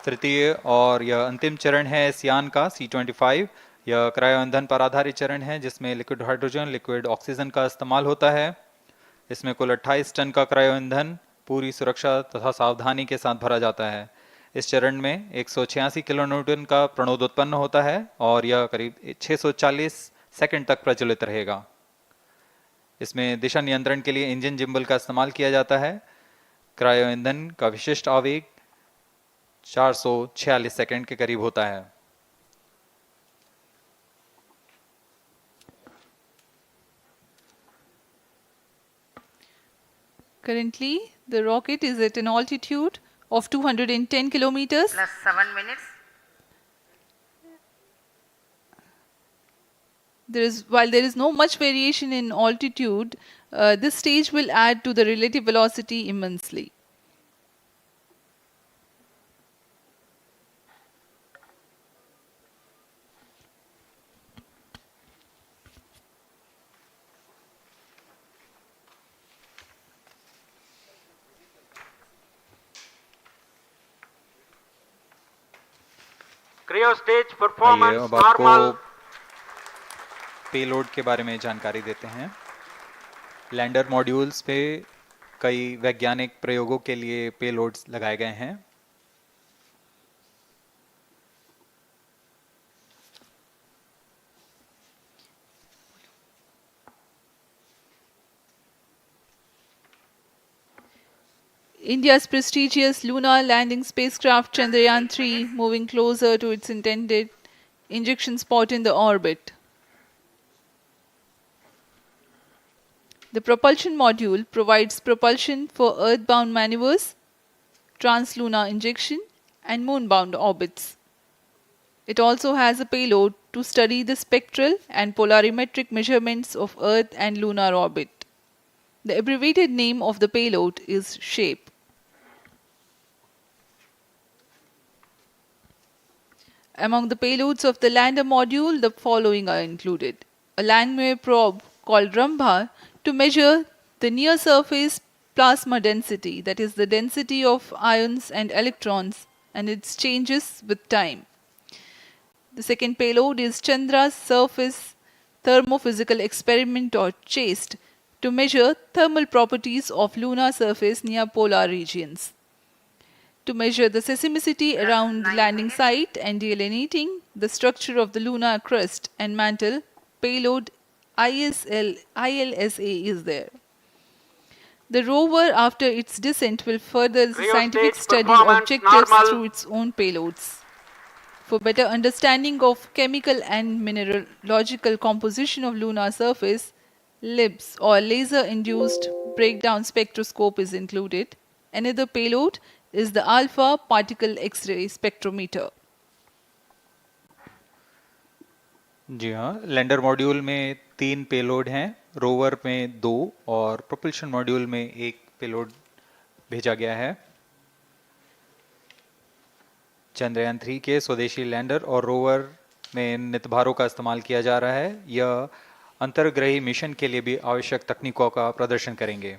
तृतीय और यह अंतिम चरण है इस यान का C-25। यह क्रायो ईंधन पर आधारित चरण है जिसमें लिक्विड हाइड्रोजन, लिक्विड ऑक्सीजन का इस्तेमाल होता है। इसमें कुल 28 टन का क्रायो ईंधन पूरी सुरक्षा तथा सावधानी के साथ भरा जाता है। इस चरण में 186 किलो न्यूटन का प्रणोद उत्पन्न होता है और यह करीब 640 सेकंड तक प्रज्वलित रहेगा। इसमें दिशा नियंत्रण के लिए इंजन जिम्बल का इस्तेमाल किया जाता है। क्रायो ईंधन का विशिष्ट आवेग 446 सेकंड के करीब होता है। Currently, the rocket is at an altitude of 210 kilometers. Plus 7 minutes. While there is no much variation in altitude, this stage will add to the relative velocity immensely. Cryo stage आइए performance अब आपको normal. Payload के बारे में जानकारी देते हैं। Lander modules पे कई वैज्ञानिक प्रयोगों के लिए पेलोड्स लगाए गए हैं। India's prestigious lunar landing spacecraft Chandrayaan-3 moving closer to its intended injection spot in the orbit. The propulsion module provides propulsion for earthbound maneuvers, translunar injection, and moonbound orbits. It also has a payload to study the spectral and polarimetric measurements of Earth and lunar orbit. The abbreviated name of the payload is SHAPE. Among the payloads of the lander module, the following are included. A Langmuir probe called Rambha to measure the near surface plasma density, that is the density of ions and electrons and its changes with time. The second payload is Chandra's surface thermophysical experiment or CHASTE to measure thermal properties of lunar surface near polar regions. To measure the seismicity around the landing site and delineating the structure of the lunar crust and mantle, payload ILSA is there. The rover, after its descent, will further the scientific study objectives through its own payloads. For better understanding of chemical and mineralogical composition of lunar surface, LIBS or laser-induced breakdown spectroscope is included. Another payload is the alpha particle X-ray spectrometer. जी हाँ, lander module में 3 payload हैं, rover में 2 और propulsion module में 1 payload भेजा गया है। चंद्रयान 3 के स्वदेशी लैंडर और रोवर में नितभारों का इस्तेमाल किया जा रहा है। यह अंतर्ग्रही मिशन के लिए भी आवश्यक तकनीकों का प्रदर्शन करेंगे।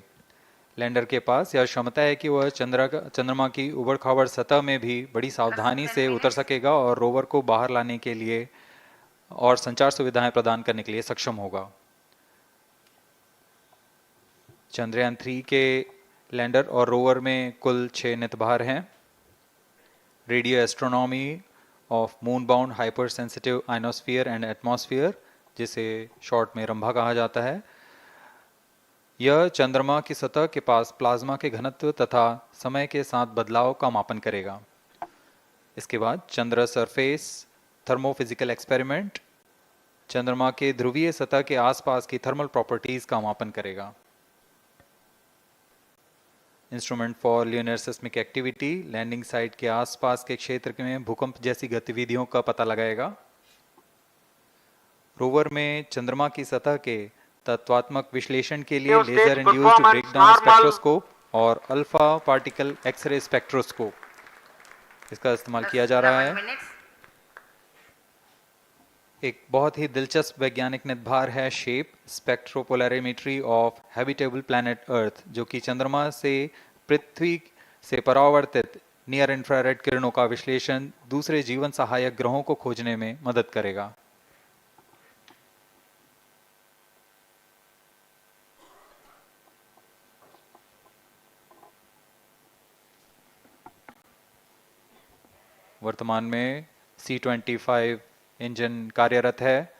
लैंडर के पास यह क्षमता है कि वह चंद्रमा की उबड़-खाबड़ सतह में भी बड़ी सावधानी से उतर सकेगा और रोवर को बाहर लाने के लिए और संचार सुविधाएं प्रदान करने के लिए सक्षम होगा। चंद्रयान 3 के लैंडर और रोवर में कुल 6 नितभार हैं। Radio astronomy of moon bound hyper sensitive ionosphere and atmosphere, जिसे शॉर्ट में रंभा कहा जाता है, यह चंद्रमा की सतह के पास प्लाज्मा के घनत्व तथा समय के साथ बदलाव का मापन करेगा। इसके बाद चंद्र सरफेस थर्मोफिजिकल एक्सपेरिमेंट चंद्रमा के ध्रुवीय सतह के आसपास की थर्मल प्रॉपर्टीज का मापन करेगा। Instrument for lunar seismic activity landing site के आसपास के क्षेत्र में भूकंप जैसी गतिविधियों का पता लगाएगा। रोवर में चंद्रमा की सतह के तत्वात्मक विश्लेषण के लिए Stage laser induced performance breakdown normal. Spectroscope और अल्फा पार्टिकल एक्सरे स्पेक्ट्रोस्कोप इसका इस्तेमाल किया जा रहा है। minutes. एक बहुत ही दिलचस्प वैज्ञानिक निर्धार है shape स्पेक्ट्रोपोलैरिमेट्री of habitable planet earth, जो कि चंद्रमा से पृथ्वी से परावर्तित नियर इंफ्रारेड किरणों का विश्लेषण दूसरे जीवन सहायक ग्रहों को खोजने में मदद करेगा। वर्तमान में C-25 इंजन कार्यरत है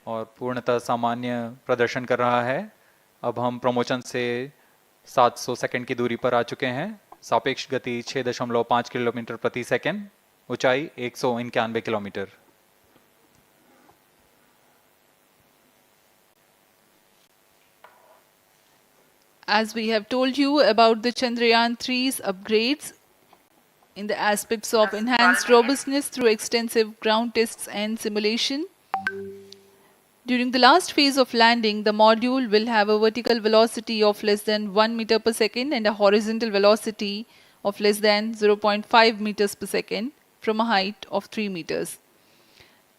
और पूर्णतः सामान्य प्रदर्शन कर रहा है। अब हम प्रमोशन से 700 सेकंड की दूरी पर आ चुके हैं। सापेक्ष गति 6.5 किलोमीटर प्रति सेकंड, ऊंचाई 191 kilometre. As we have told you about the Chandrayaan-3's upgrades in the aspects of enhanced robustness through extensive ground tests and simulation, during the last phase of landing, the module will have a vertical velocity of less than 1 meter per second and a horizontal velocity of less than 0.5 meters per second from a height of 3 meters.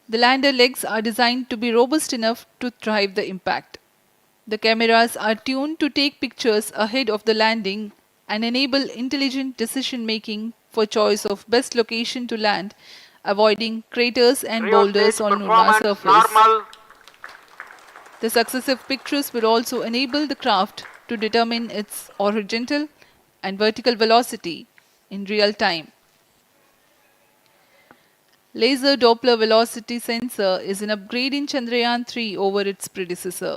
The lander legs are designed to be robust enough to thrive the impact. The cameras are tuned to take pictures ahead of the landing and enable intelligent decision making for choice of best location to land, avoiding craters and boulders on lunar surface. Normal. The successive pictures will also enable the craft to determine its horizontal and vertical velocity in real time. Laser Doppler velocity sensor is an upgrade in Chandrayaan-3 over its predecessor.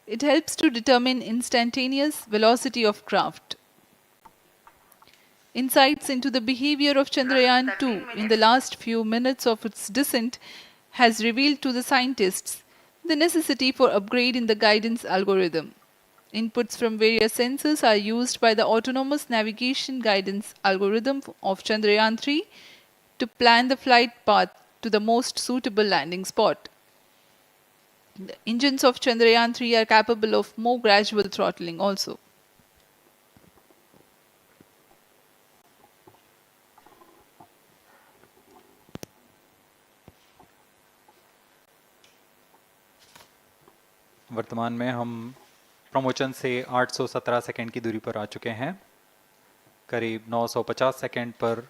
It helps to determine instantaneous velocity of craft. Insights into the behavior of Chandrayaan-2 in the last few minutes of its descent has revealed to the scientists the necessity for upgrade in the guidance algorithm. Inputs from various sensors are used by the autonomous navigation guidance algorithm of Chandrayaan-3 to plan the flight path to the most suitable landing spot. The engines of Chandrayaan-3 are capable of more gradual throttling also. वर्तमान में हम promotion से 817 second की दूरी पर आ चुके हैं। करीब 950 सेकंड पर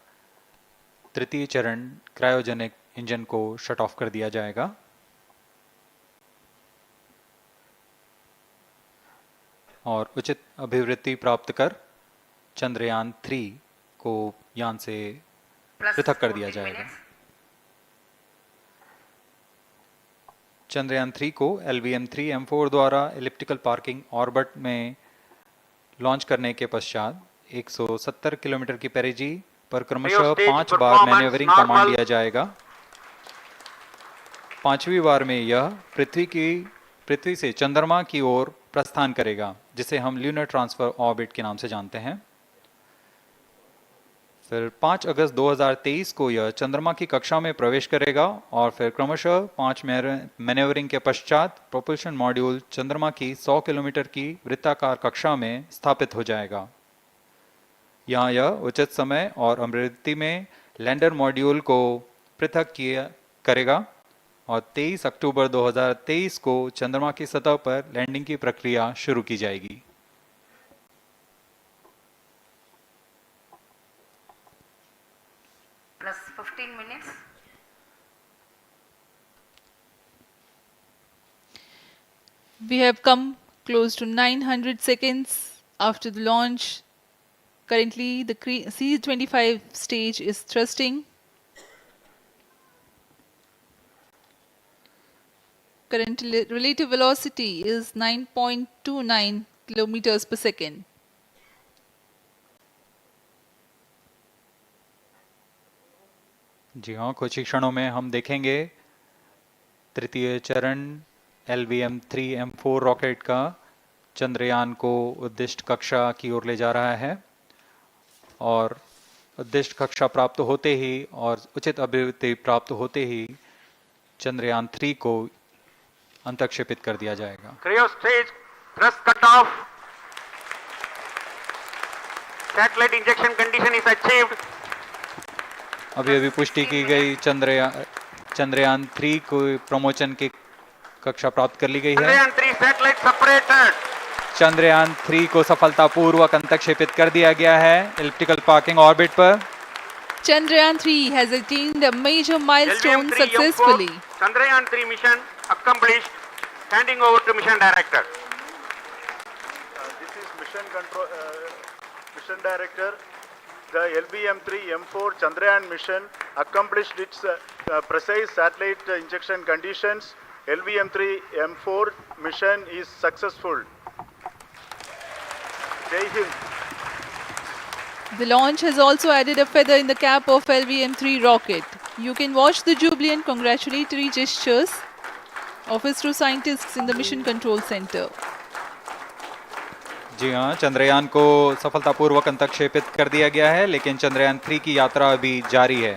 तृतीय चरण क्रायोजेनिक इंजन को शट ऑफ कर दिया जाएगा। और उचित अभिवृद्धि प्राप्त कर चंद्रयान-3 को यान से पृथक कर दिया जाएगा। चंद्रयान-3 को LVM-3M4 द्वारा एलिप्टिकल पार्किंग ऑर्बिट में लॉन्च करने के पश्चात 170 किलोमीटर की पेरिजी पर क्रमशः 5 बार मैन्यूवरिंग कमांड दिया जाएगा। 5वीं बार में यह पृथ्वी से चंद्रमा की ओर प्रस्थान करेगा, जिसे हम ल्यूनर ट्रांसफर ऑर्बिट के नाम से जानते हैं। फिर 5 अगस्त 2023 को यह चंद्रमा की कक्षा में प्रवेश करेगा और फिर क्रमशः 5 मैन्यूवरिंग के पश्चात प्रोपल्शन मॉड्यूल चंद्रमा की 100 किलोमीटर की वृत्ताकार कक्षा में स्थापित हो जाएगा। यहाँ यह उचित समय और अभिवृद्धि में लैंडर मॉड्यूल को पृथक करेगा और 23 अक्टूबर 2023 को चंद्रमा की सतह पर लैंडिंग की प्रक्रिया शुरू की जाएगी। Plus 15 minutes. We have come close to 900 seconds after the launch. Currently, the C-25 stage is thrusting. Current relative velocity is 9.29 kilometers per second. जी हाँ, कुछ ही क्षणों में हम देखेंगे तृतीय चरण LVM-3M4 रॉकेट का चंद्रयान को उद्दिष्ट कक्षा की ओर ले जा रहा है और उद्दिष्ट कक्षा प्राप्त होते ही और उचित अभिवृद्धि प्राप्त होते ही चंद्रयान 3 को अंतक्षेपित कर दिया जाएगा। Cryo stage thrust cutoff. Satellite injection condition is achieved. अभी पुष्टि की गई चंद्रयान 3 को प्रमोशन की कक्षा प्राप्त कर ली गई है। Chandrayaan 3 satellite separated. चंद्रयान 3 को सफलतापूर्वक अंतक्षेपित कर दिया गया है इलिप्टिकल पार्किंग ऑर्बिट पर। Chandrayaan-3 has attained a major milestone LVM-3 successfully. M4 Chandrayaan-3 mission accomplished. Handing over to mission director. This is mission director. The LVM-3 M4 Chandrayaan mission accomplished its precise satellite injection conditions. LVM-3 M4 mission is successful. Jai Hind. The launch has also added a feather in the cap of LVM-3 rocket. You can watch the jubilant congratulatory gestures of ISRO scientists in the Mission Control Center. जी हाँ, चंद्रयान को सफलतापूर्वक अंतक्षेपित कर दिया गया है, लेकिन चंद्रयान 3 की यात्रा अभी जारी है।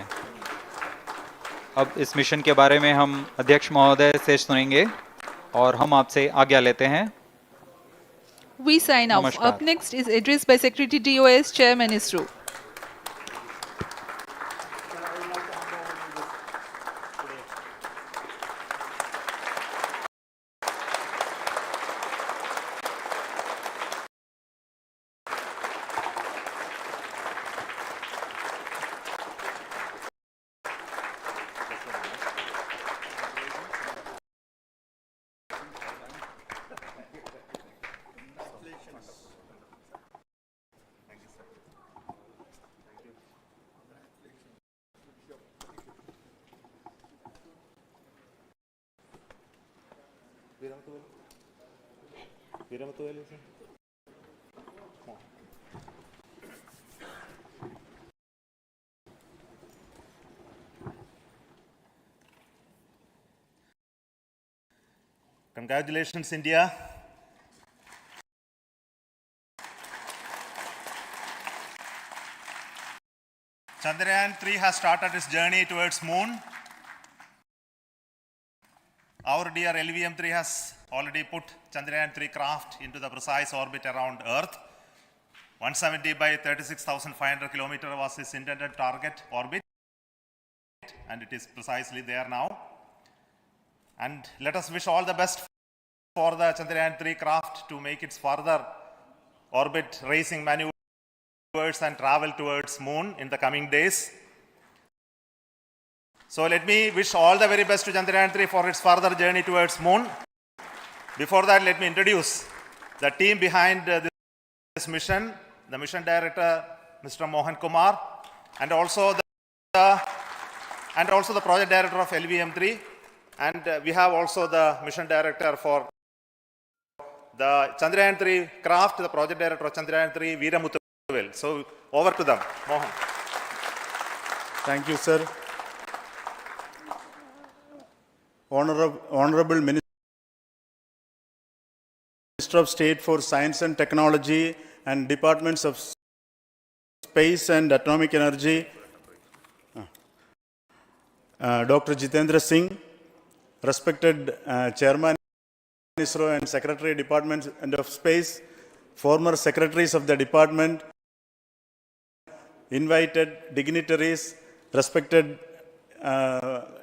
अब इस मिशन के बारे में हम अध्यक्ष महोदय से सुनेंगे और हम आपसे आज्ञा लेते हैं। We sign off. नमस्कार। Up next is address by Secretary DOS, Chairman ISRO. Congratulations, India. Chandrayaan-3 has started its journey towards moon. Our dear LVM-3 has already put Chandrayaan-3 craft into the precise orbit around Earth. 170 by 36,500 kilometers was its intended target orbit, and it is precisely there now. And let us wish all the best for the Chandrayaan-3 craft to make its further orbit racing maneuvers and travel towards moon in the coming days. So let me wish all the very best to Chandrayaan-3 for its further journey towards moon. Before that, let me introduce the team behind this mission, the mission director, Mr. Mohan Kumar, and also the project director of LVM-3. And we have also the mission director for the Chandrayaan-3 craft, the project director of Chandrayaan-3, Veeramuthuvel. So over to them, Mohan. Thank you, sir. Honorable Minister of State for Science and Technology and Departments of Space and Atomic Energy, Dr. Jitendra Singh, respected Chairman ISRO and Secretary Department of Space, former secretaries of the department, invited dignitaries, respected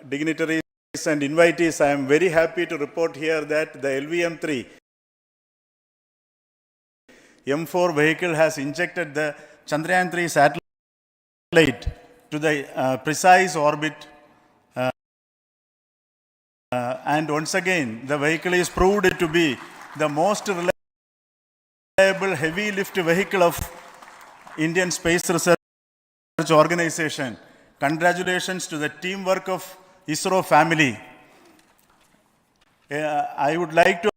dignitaries and invitees, I am very happy to report here that the LVM-3 M4 vehicle has injected the Chandrayaan-3 satellite to the precise orbit. And once again, the vehicle is proved to be the most reliable heavy lift vehicle of Indian Space Research Organization. Congratulations to the teamwork of ISRO family. I would like to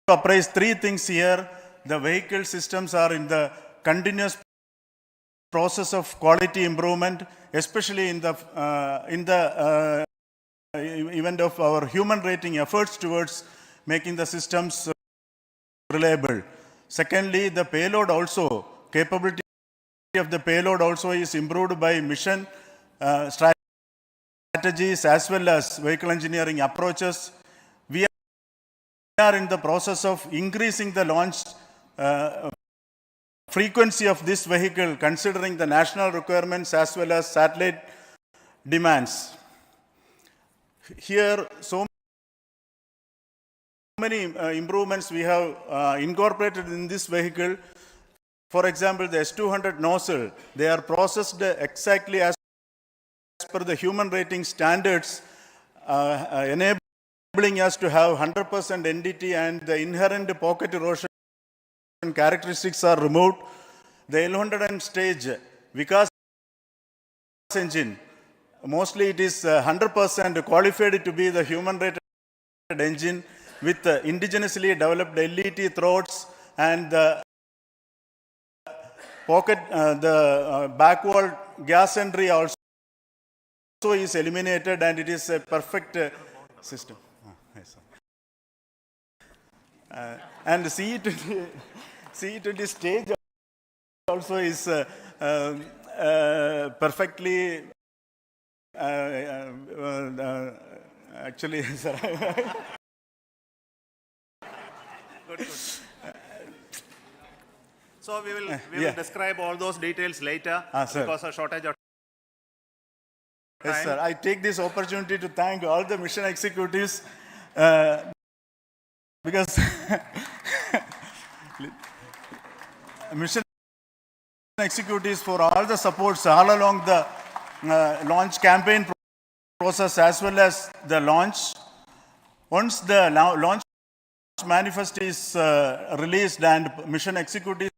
appraise three things here. The vehicle systems are in the continuous process of quality improvement, especially in the event of our human rating efforts towards making the systems reliable. Secondly, the payload also, capability of the payload also is improved by mission strategies as well as vehicle engineering approaches. We are in the process of increasing the launch frequency of this vehicle considering the national requirements as well as satellite demands. Here, so many improvements we have incorporated in this vehicle. For example, the S200 nozzle, they are processed exactly as per the human rating standards, enabling us to have 100% NDT, and the inherent pocket erosion characteristics are removed. The L100 stage Vikas engine, mostly it is 100% qualified to be the human rated engine with indigenously developed LET throats, and the pocket, backward gas entry also is eliminated, and it is a perfect system. And CE20 stage also is perfectly actually, sir. Good. So we will describe all those details later because of shortage of time. Yes, sir. I take this opportunity to thank all the mission executives because mission executives for all the supports all along the launch campaign process as well as the launch. Once the launch manifest is released and mission executives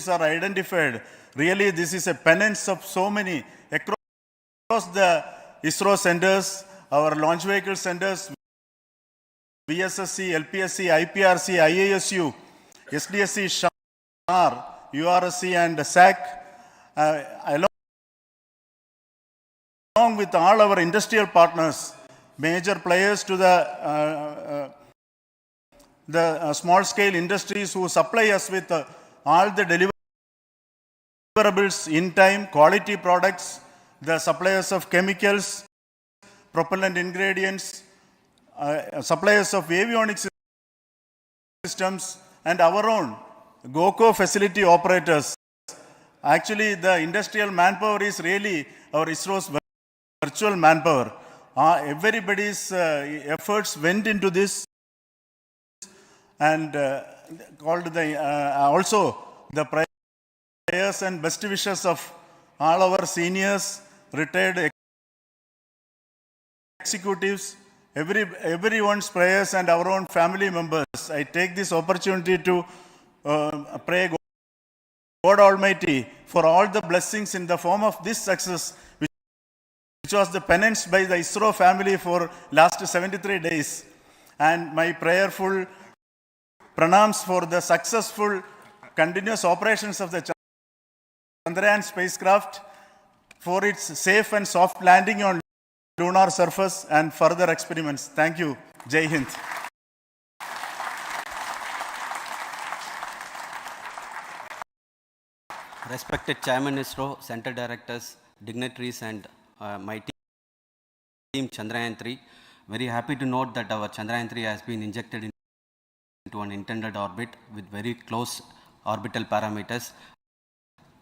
are identified, really this is a penance of so many across the ISRO centers, our launch vehicle centers, VSSC, LPSC, IPRC, IASU, SDSC, SHAR, URSC and SAC, along with all our industrial partners, major players to the small-scale industries who supply us with all the deliverables in time, quality products, the suppliers of chemicals, propellant ingredients, suppliers of avionics systems, and our own GOCO facility operators. Actually, the industrial manpower is really our ISRO's virtual manpower. Everybody's efforts went into this, and called the also the prayers and best wishes of all our seniors, retired executives, everyone's prayers and our own family members. I take this opportunity to pray God Almighty for all the blessings in the form of this success, which was the penance by the ISRO family for last 73 days. And my prayerful pranams for the successful continuous operations of the Chandrayaan spacecraft, for its safe and soft landing on lunar surface and further experiments. Thank you. Jai Hind. Respected Chairman ISRO, Center Directors, dignitaries and my team Chandrayaan-3, very happy to note that our Chandrayaan-3 has been injected into an intended orbit with very close orbital parameters.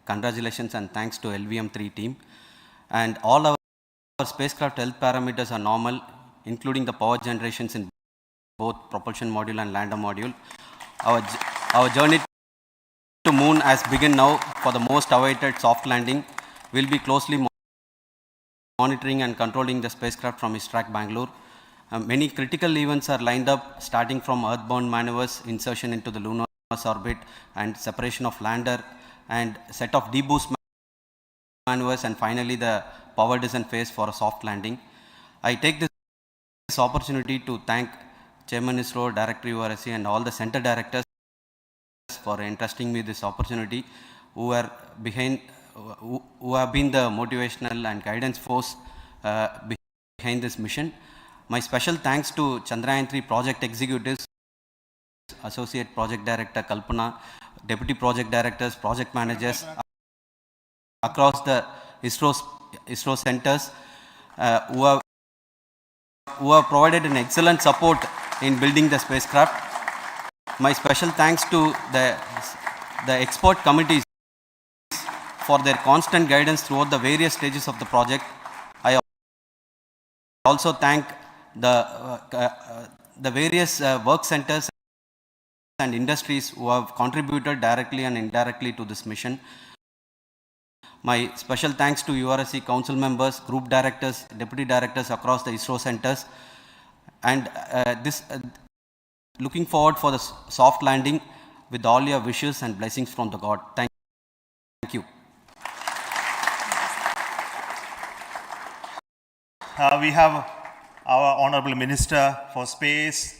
Congratulations and thanks to LVM-3 team. And all our spacecraft health parameters are normal, including the power generations in both propulsion module and lander module. Our journey to moon has begun now for the most awaited soft landing. We'll be closely monitoring and controlling the spacecraft from ISTRAC Bangalore. Many critical events are lined up, starting from earthbound maneuvers, insertion into the lunar orbit, and separation of lander, and set of deboost maneuvers, and finally the power descent phase for a soft landing. I take this opportunity to thank Chairman ISRO, Director URSC, and all the center directors for entrusting me this opportunity, who have been the motivational and guidance force behind this mission. My special thanks to Chandrayaan-3 project executives Associate Project Director Kalpana, Deputy Project Directors, Project Managers across the ISRO centers who have provided an excellent support in building the spacecraft. My special thanks to the expert committees for their constant guidance throughout the various stages of the project. I also thank the various work centers and industries who have contributed directly and indirectly to this mission. My special thanks to URSC council members, group directors, deputy directors across the ISRO centers, and looking forward for the soft landing with all your wishes and blessings from the God. Thank you. We have our Honorable Minister for Space,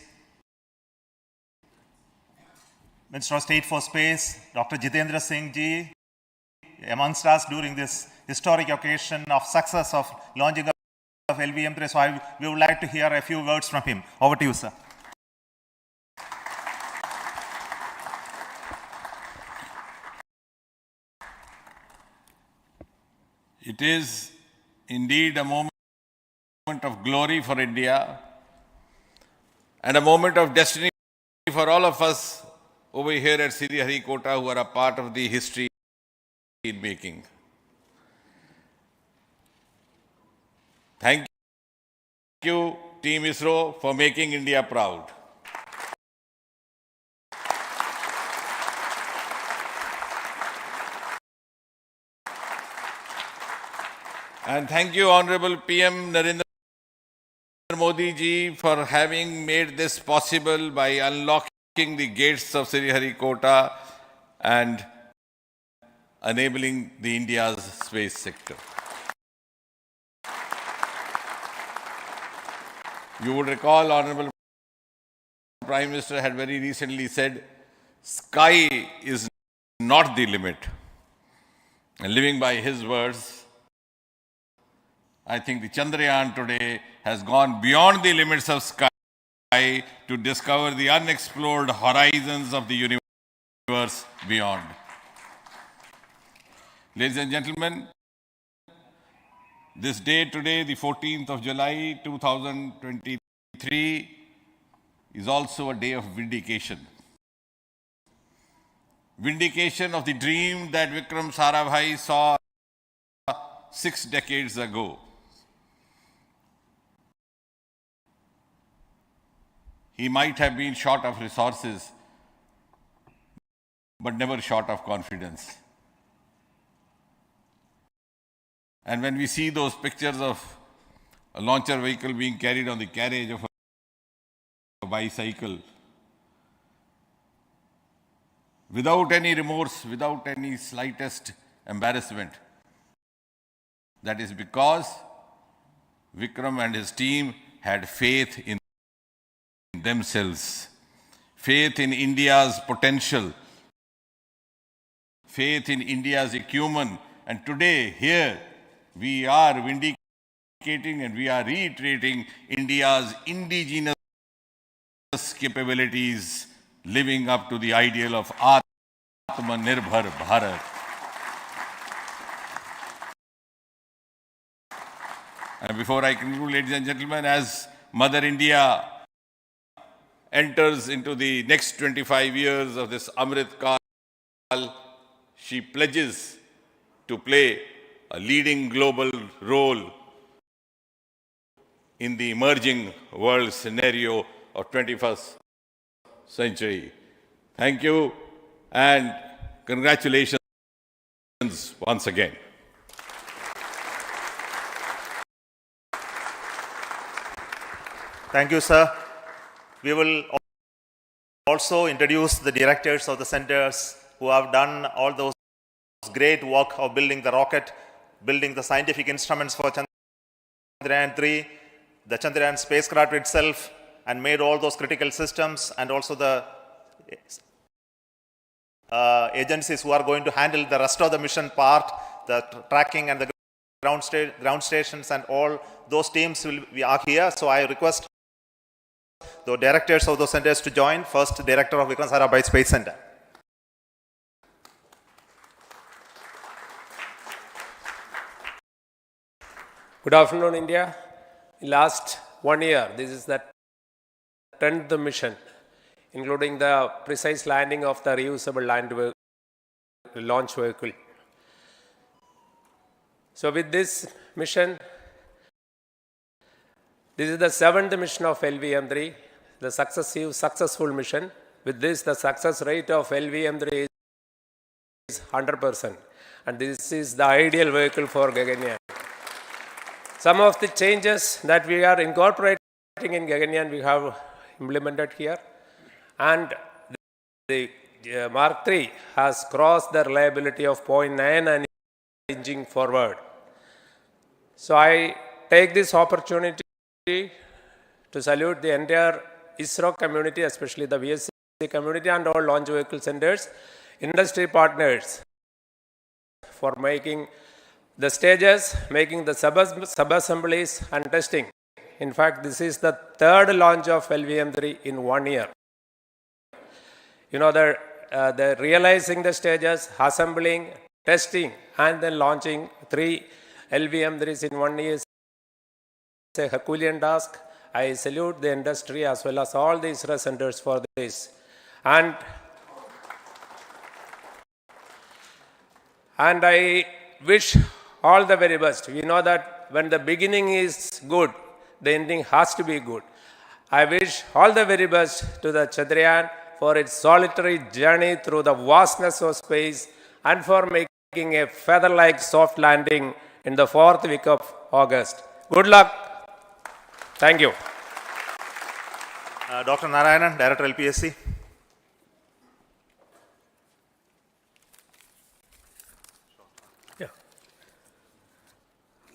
Minister of State for Space, Dr. Jitendra Singh ji, amongst us during this historic occasion of success of launching of LVM-3. So we would like to hear a few words from him. Over to you, sir. It is indeed a moment of glory for India and a moment of destiny for all of us over here at Sriharikota who are a part of the history in making. Thank you, Team ISRO, for making India proud. And thank you, Honorable PM Narendra Modi ji, for having made this possible by unlocking the gates of Sriharikota and enabling the India's space sector. You would recall, Honorable Prime Minister had very recently said, sky is not the limit. And living by his words, I think the Chandrayaan today has gone beyond the limits of sky to discover the unexplored horizons of the universe beyond. Ladies and gentlemen, this day today, the 14th of July 2023, is also a day of vindication. Vindication of the dream that Vikram Sarabhai saw 6 decades ago. He might have been short of resources, but never short of confidence. And when we see those pictures of a launcher vehicle being carried on the carriage of a bicycle, without any remorse, without any slightest embarrassment, that is because Vikram and his team had faith in themselves, faith in India's potential, faith in India's acumen. And today, here, we are vindicating and we are reiterating India's indigenous capabilities, living up to the ideal of Atmanirbhar Bharat. And before I conclude, ladies and gentlemen, as Mother India enters into the next 25 years of this Amrit Kaal, she pledges to play a leading global role in the emerging world scenario of 21st century. Thank you and congratulations once again. Thank you, sir. We will also introduce the directors of the centers who have done all those great work of building the rocket, building the scientific instruments for Chandrayaan-3, the Chandrayaan spacecraft itself, and made all those critical systems, and also the agencies who are going to handle the rest of the mission part, the tracking and the ground stations, and all those teams are here. So I request the directors of those centers to join. First, Director of Vikram Sarabhai Space Center. Good afternoon, India. In last 1 year, this is the 10th mission, including the precise landing of the reusable launch vehicle. So with this mission, this is the 7th mission of LVM-3, the successful mission. With this, the success rate of LVM-3 is 100%. And this is the ideal vehicle for Gaganyaan. Some of the changes that we are incorporating in Gaganyaan, we have implemented here. And the Mark III has crossed the reliability of 0.9 and inching forward. So I take this opportunity to salute the entire ISRO community, especially the VSC community and all launch vehicle centers, industry partners for making the stages, making the sub-assemblies and testing. In fact, this is the 3rd launch of LVM-3 in 1 year. You know, the realizing the stages, assembling, testing, and then launching 3 LVM-3s in 1 year is a Herculean task. I salute the industry as well as all the ISRO centers for this. And I wish all the very best. We know that when the beginning is good, the ending has to be good. I wish all the very best to the Chandrayaan for its solitary journey through the vastness of space and for making a feather-like soft landing in the 4th week of August. Good luck. Thank you. Dr. Narayanan, Director LPSC.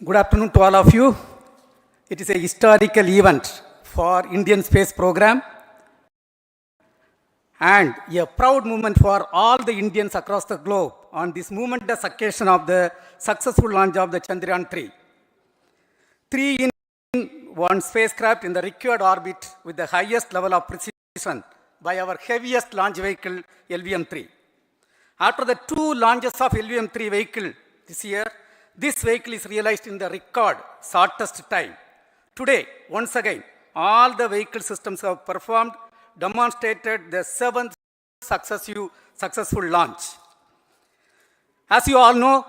Good afternoon to all of you. It is a historical event for Indian space program and a proud moment for all the Indians across the globe on this momentous occasion of the successful launch of the Chandrayaan-3. 3-in-1 spacecraft in the required orbit with the highest level of precision by our heaviest launch vehicle, LVM-3. After the 2 launches of LVM-3 vehicle this year, this vehicle is realized in the record shortest time. Today, once again, all the vehicle systems have performed, demonstrated the 7th successful launch. As you all know,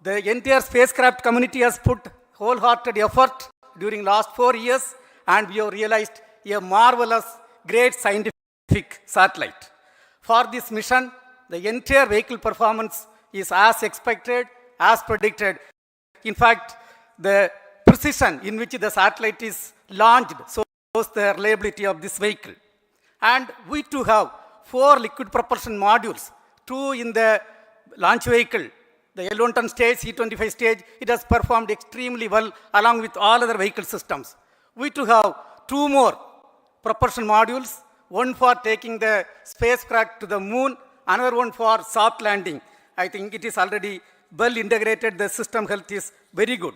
the entire spacecraft community has put wholehearted effort during last 4 years, and we have realized a marvelous, great scientific satellite. For this mission, the entire vehicle performance is as expected, as predicted. In fact, the precision in which the satellite is launched shows the reliability of this vehicle. And we too have 4 liquid propulsion modules, 2 in the launch vehicle. The L110 stage, C25 stage, it has performed extremely well along with all other vehicle systems. We too have 2 more propulsion modules, one for taking the spacecraft to the moon, another one for soft landing. I think it is already well integrated, the system health is very good.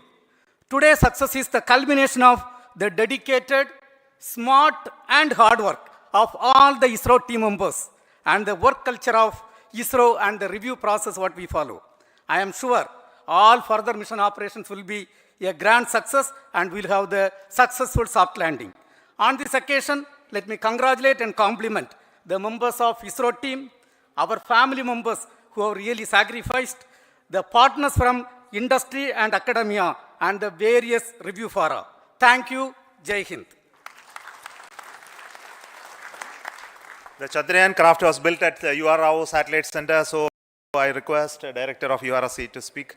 Today's success is the culmination of the dedicated, smart and hard work of all the ISRO team members and the work culture of ISRO and the review process what we follow. I am sure all further mission operations will be a grand success and we'll have the successful soft landing. On this occasion, let me congratulate and compliment the members of ISRO team, our family members who have really sacrificed, the partners from industry and academia, and the various review fora. Thank you. Jai Hind. The Chandrayaan craft was built at the UR Rao Satellite Center, so I request Director of URSC to speak.